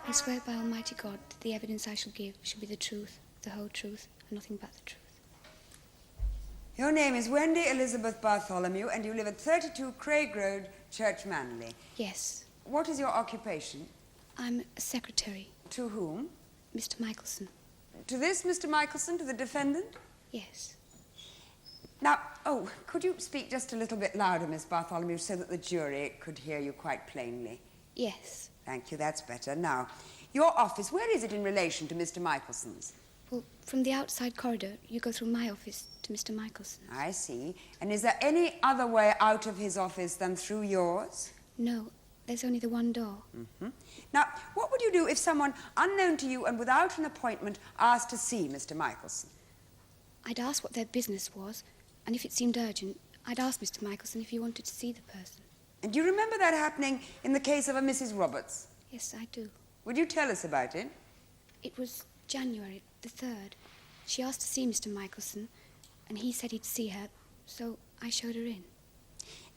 I swear by Almighty God that the evidence I shall give shall be the truth, the whole truth, and nothing but the truth. Your name is Wendy Elizabeth Bartholomew, and you live at 32 Craig Road, Church Manley. Yes. What is your occupation? I'm a secretary. To whom? Mr. Michelson. To this Mr. Michelson, to the defendant? Yes. Now, could you speak just a little bit louder, Miss Bartholomew, so that the jury could hear you quite plainly? Yes. Thank you, that's better. Now, your office, where is it in relation to Mr. Michelson's? Well, from the outside corridor, you go through my office to Mr. Michelson. I see. And is there any other way out of his office than through yours? No, there's only the one door. Mm-hmm. Now, what would you do if someone unknown to you and without an appointment asked to see Mr. Michelson? I'd ask what their business was, and if it seemed urgent, I'd ask Mr. Michelson if he wanted to see the person. And do you remember that happening in the case of a Mrs. Roberts? Yes, I do. Would you tell us about it? It was January the 3rd. She asked to see Mr. Michelson, and he said he'd see her, so I showed her in.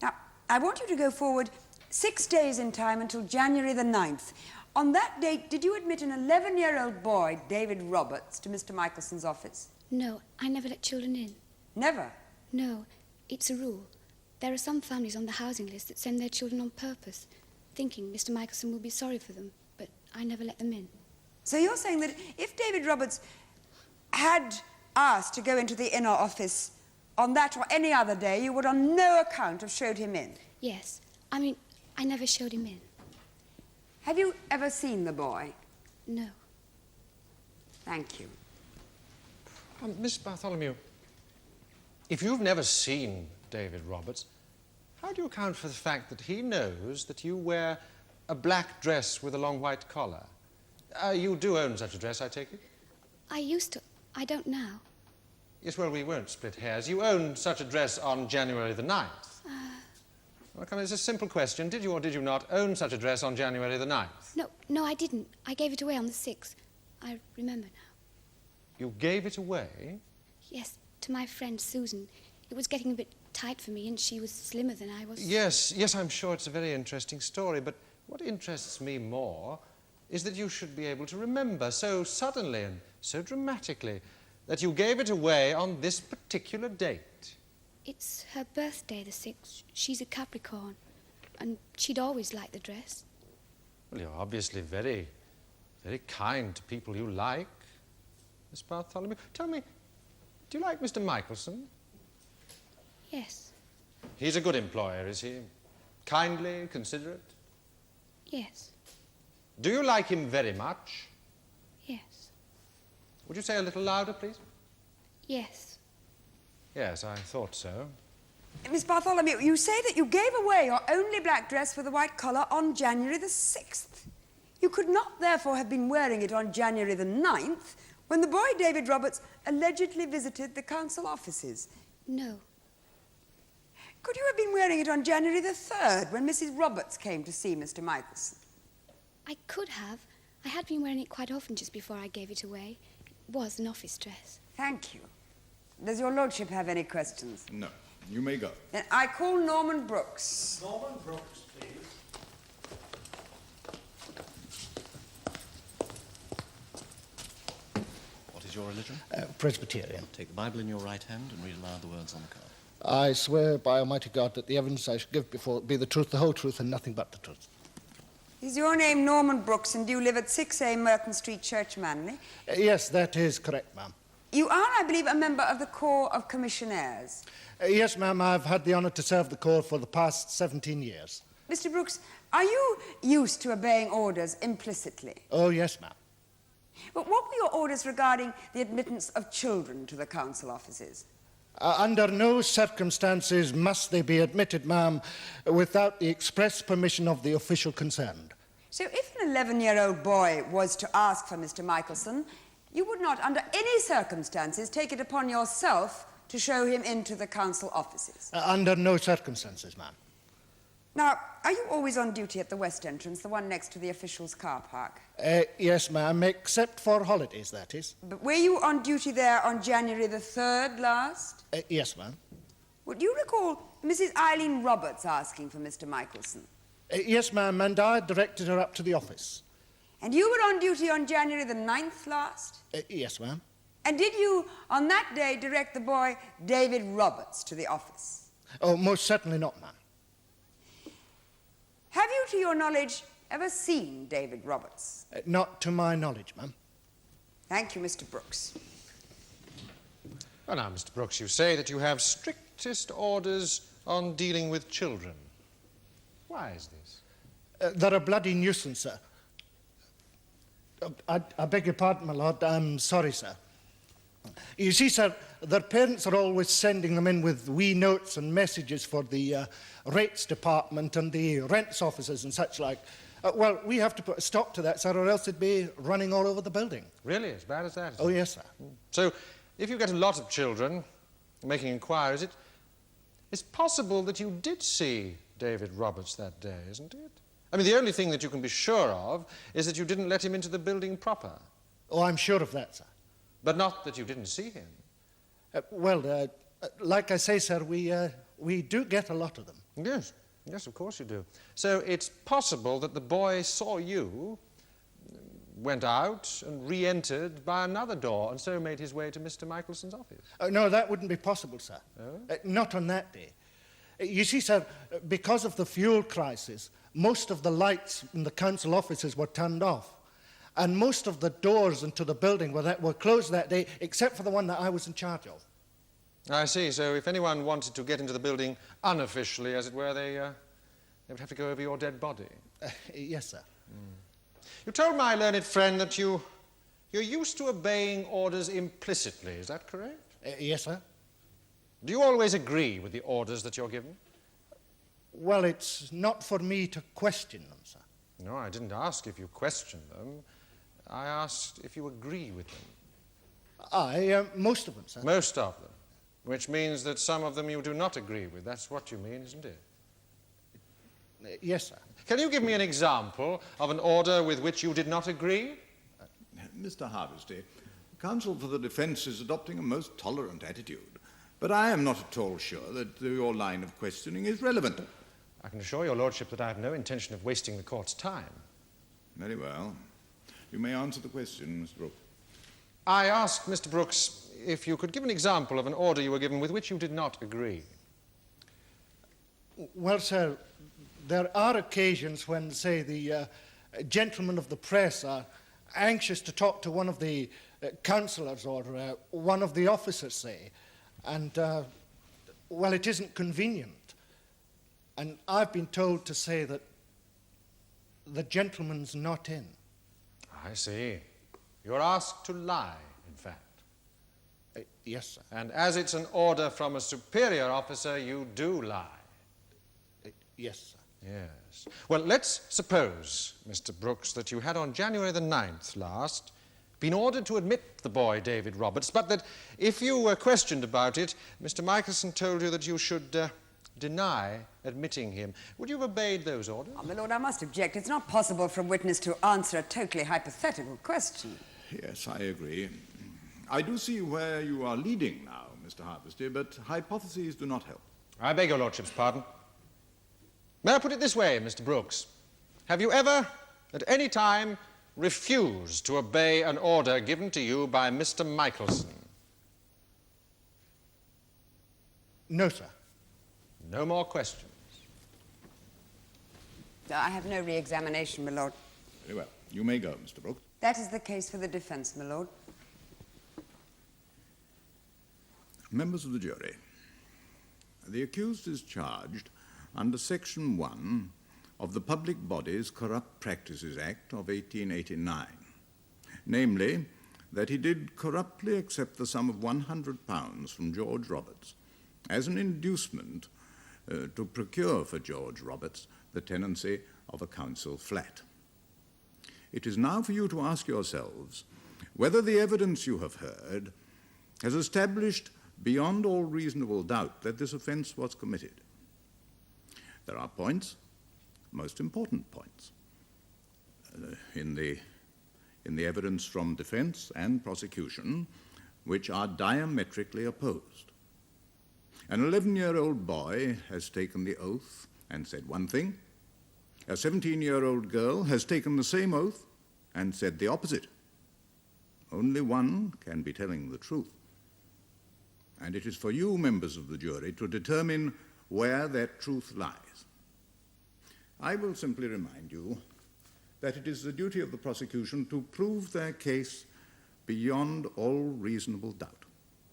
Now, I want you to go forward 6 days in time until January the 9th. On that date, did you admit an 11-year-old boy, David Roberts, to Mr. Michelson's office? No, I never let children in. Never? No, it's a rule. There are some families on the housing list that send their children on purpose, thinking Mr. Michelson will be sorry for them, but I never let them in. So you're saying that if David Roberts had asked to go into the inner office on that or any other day, you would on no account have showed him in? Yes. I mean, I never showed him in. Have you ever seen the boy? No. Thank you. Miss Bartholomew, if you've never seen David Roberts, how do you account for the fact that he knows that you wear a black dress with a long white collar? You do own such a dress, I take it? I used to. I don't now. Yes, well, we won't split hairs. You owned such a dress on January the 9th. Well, come on, it's a simple question. Did you or did you not own such a dress on January the 9th? No, I didn't. I gave it away on the 6th. I remember now. You gave it away? Yes, to my friend Susan. It was getting a bit tight for me, and she was slimmer than I was. Yes, I'm sure it's a very interesting story, but what interests me more is that you should be able to remember so suddenly and so dramatically that you gave it away on this particular date. It's her birthday, the 6th. She's a Capricorn, and she'd always liked the dress. Well, you're obviously very, very kind to people you like, Miss Bartholomew. Tell me, do you like Mr. Michelson? Yes. He's a good employer, is he? Kindly, considerate? Yes. Do you like him very much? Yes. Would you say a little louder, please? Yes. Yes, I thought so. Miss Bartholomew, you say that you gave away your only black dress with a white collar on January the 6th. You could not, therefore, have been wearing it on January the 9th when the boy David Roberts allegedly visited the council offices. No. Could you have been wearing it on January the 3rd when Mrs. Roberts came to see Mr. Michelson? I could have. I had been wearing it quite often just before I gave it away. It was an office dress. Thank you. Does your lordship have any questions? No. You may go. Then I call Norman Brooks. Norman Brooks, please. What is your religion? Presbyterian. Take the Bible in your right hand and read aloud the words on the card. I swear by Almighty God that the evidence I shall give before it be the truth, the whole truth, and nothing but the truth. Is your name Norman Brooks, and do you live at 6A Merton Street, Church Manley? Yes, that is correct, ma'am. You are, I believe, a member of the Corps of Commissionaires. Yes, ma'am, I've had the honour to serve the Corps for the past 17 years. Mr. Brooks, are you used to obeying orders implicitly? Oh, yes, ma'am. But what were your orders regarding the admittance of children to the council offices? Under no circumstances must they be admitted, ma'am, without the express permission of the official concerned. So if an 11-year-old boy was to ask for Mr. Michelson, you would not, under any circumstances, take it upon yourself to show him into the council offices? Under no circumstances, ma'am. Now, are you always on duty at the west entrance, the one next to the officials' car park? Yes, ma'am, except for holidays, that is. But were you on duty there on January the 3rd last? Yes, ma'am. Would you recall Mrs. Eileen Roberts asking for Mr. Michelson? Yes, ma'am, and I directed her up to the office. And you were on duty on January the 9th last? Yes, ma'am. And did you, on that day, direct the boy David Roberts to the office? Oh, most certainly not, ma'am. Have you, to your knowledge, ever seen David Roberts? Not to my knowledge, ma'am. Thank you, Mr. Brooks. Well, now, Mr. Brooks, you say that you have strictest orders on dealing with children. Why is this? They're a bloody nuisance, sir. I beg your pardon, my lord. I'm sorry, sir. You see, sir, their parents are always sending them in with wee notes and messages for the rates department and the rents officers and such like. Well, we have to put a stop to that, sir, or else it'd be running all over the building. Really? As bad as that? Oh, yes, sir. So, if you get a lot of children making inquiries, it's possible that you did see David Roberts that day, isn't it? I mean, the only thing that you can be sure of is that you didn't let him into the building proper. Oh, I'm sure of that, sir. But not that you didn't see him. Well, like I say, sir, we do get a lot of them. Yes, yes, of course you do. So it's possible that the boy saw you, went out and re-entered by another door and so made his way to Mr. Michelson's office. No, that wouldn't be possible, sir. Oh? Not on that day. You see, sir, because of the fuel crisis, most of the lights in the council offices were turned off. And most of the doors into the building were closed that day, except for the one that I was in charge of. I see. So if anyone wanted to get into the building unofficially, as it were, they would have to go over your dead body. Yes, sir. You told my learned friend that you're used to obeying orders implicitly. Is that correct? Yes, sir. Do you always agree with the orders that you're given? Well, it's not for me to question them, sir. No, I didn't ask if you question them. I asked if you agree with them. Most of them, sir. Most of them. Which means that some of them you do not agree with. That's what you mean, isn't it? Yes, sir. Can you give me an example of an order with which you did not agree? Mr. Harvesty, counsel for the defence is adopting a most tolerant attitude, but I am not at all sure that your line of questioning is relevant. I can assure your lordship that I have no intention of wasting the court's time. Very well. You may answer the question, Mr. Brooks. I asked Mr. Brooks if you could give an example of an order you were given with which you did not agree. Well, sir, there are occasions when, say, the gentlemen of the press are anxious to talk to one of the councillors or one of the officers, say, and, well, it isn't convenient. And I've been told to say that the gentleman's not in. I see. You're asked to lie, in fact. Yes, sir. And as it's an order from a superior officer, you do lie. Yes, sir. Yes. Well, let's suppose, Mr. Brooks, that you had on January the 9th last been ordered to admit the boy David Roberts, but that if you were questioned about it, Mr. Michelson told you that you should deny admitting him. Would you have obeyed those orders? Oh, my lord, I must object. It's not possible for a witness to answer a totally hypothetical question. Yes, I agree. I do see where you are leading now, Mr. Harvesty, but hypotheses do not help. I beg your lordship's pardon. May I put it this way, Mr. Brooks? Have you ever, at any time, refused to obey an order given to you by Mr. Michelson? No, sir. No more questions. I have no re-examination, my lord. Very well. You may go, Mr. Brooks. That is the case for the defence, my lord. Members of the jury, the accused is charged under Section 1 of the Public Bodies Corrupt Practices Act of 1889, namely, that he did corruptly accept the sum of £100 from George Roberts as an inducement to procure for George Roberts the tenancy of a council flat. It is now for you to ask yourselves whether the evidence you have heard has established beyond all reasonable doubt that this offence was committed. There are points, most important points, in the evidence from defence and prosecution, which are diametrically opposed. An 11-year-old boy has taken the oath and said one thing. A 17-year-old girl has taken the same oath and said the opposite. only one can be telling the truth. And it is for you, members of the jury, to determine where that truth lies. I will simply remind you that it is the duty of the prosecution to prove their case beyond all reasonable doubt.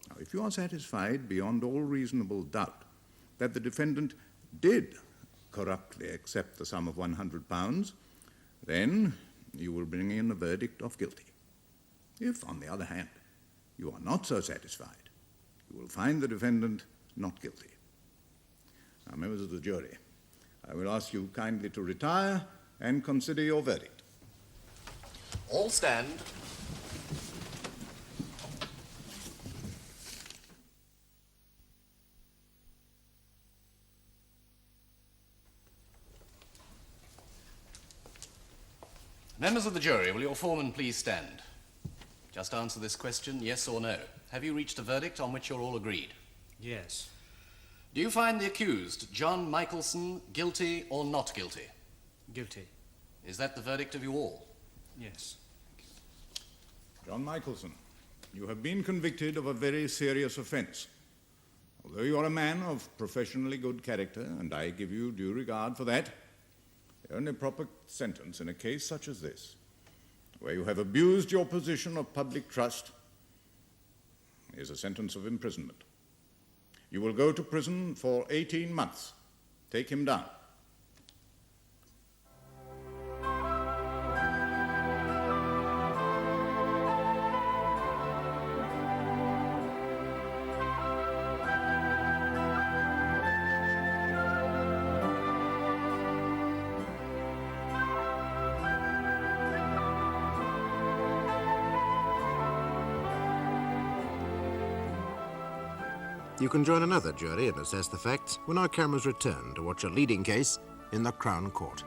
Now, if you are satisfied beyond all reasonable doubt that the defendant did corruptly accept the sum of £100, then you will bring in a verdict of guilty. If, on the other hand, you are not so satisfied, you will find the defendant not guilty. Now, members of the jury, I will ask you kindly to retire and consider your verdict. All stand. Members of the jury, will your foreman please stand? Just answer this question, yes or no. Have you reached a verdict on which you're all agreed? Yes. Do you find the accused, John Michelson, guilty or not guilty? Guilty. Is that the verdict of you all? Yes. John Michelson, you have been convicted of a very serious offence. Although you are a man of professionally good character, and I give you due regard for that, the only proper sentence in a case such as this, where you have abused your position of public trust, is a sentence of imprisonment. You will go to prison for 18 months. Take him down. You can join another jury and assess the facts when our cameras return to watch a leading case in the Crown Court.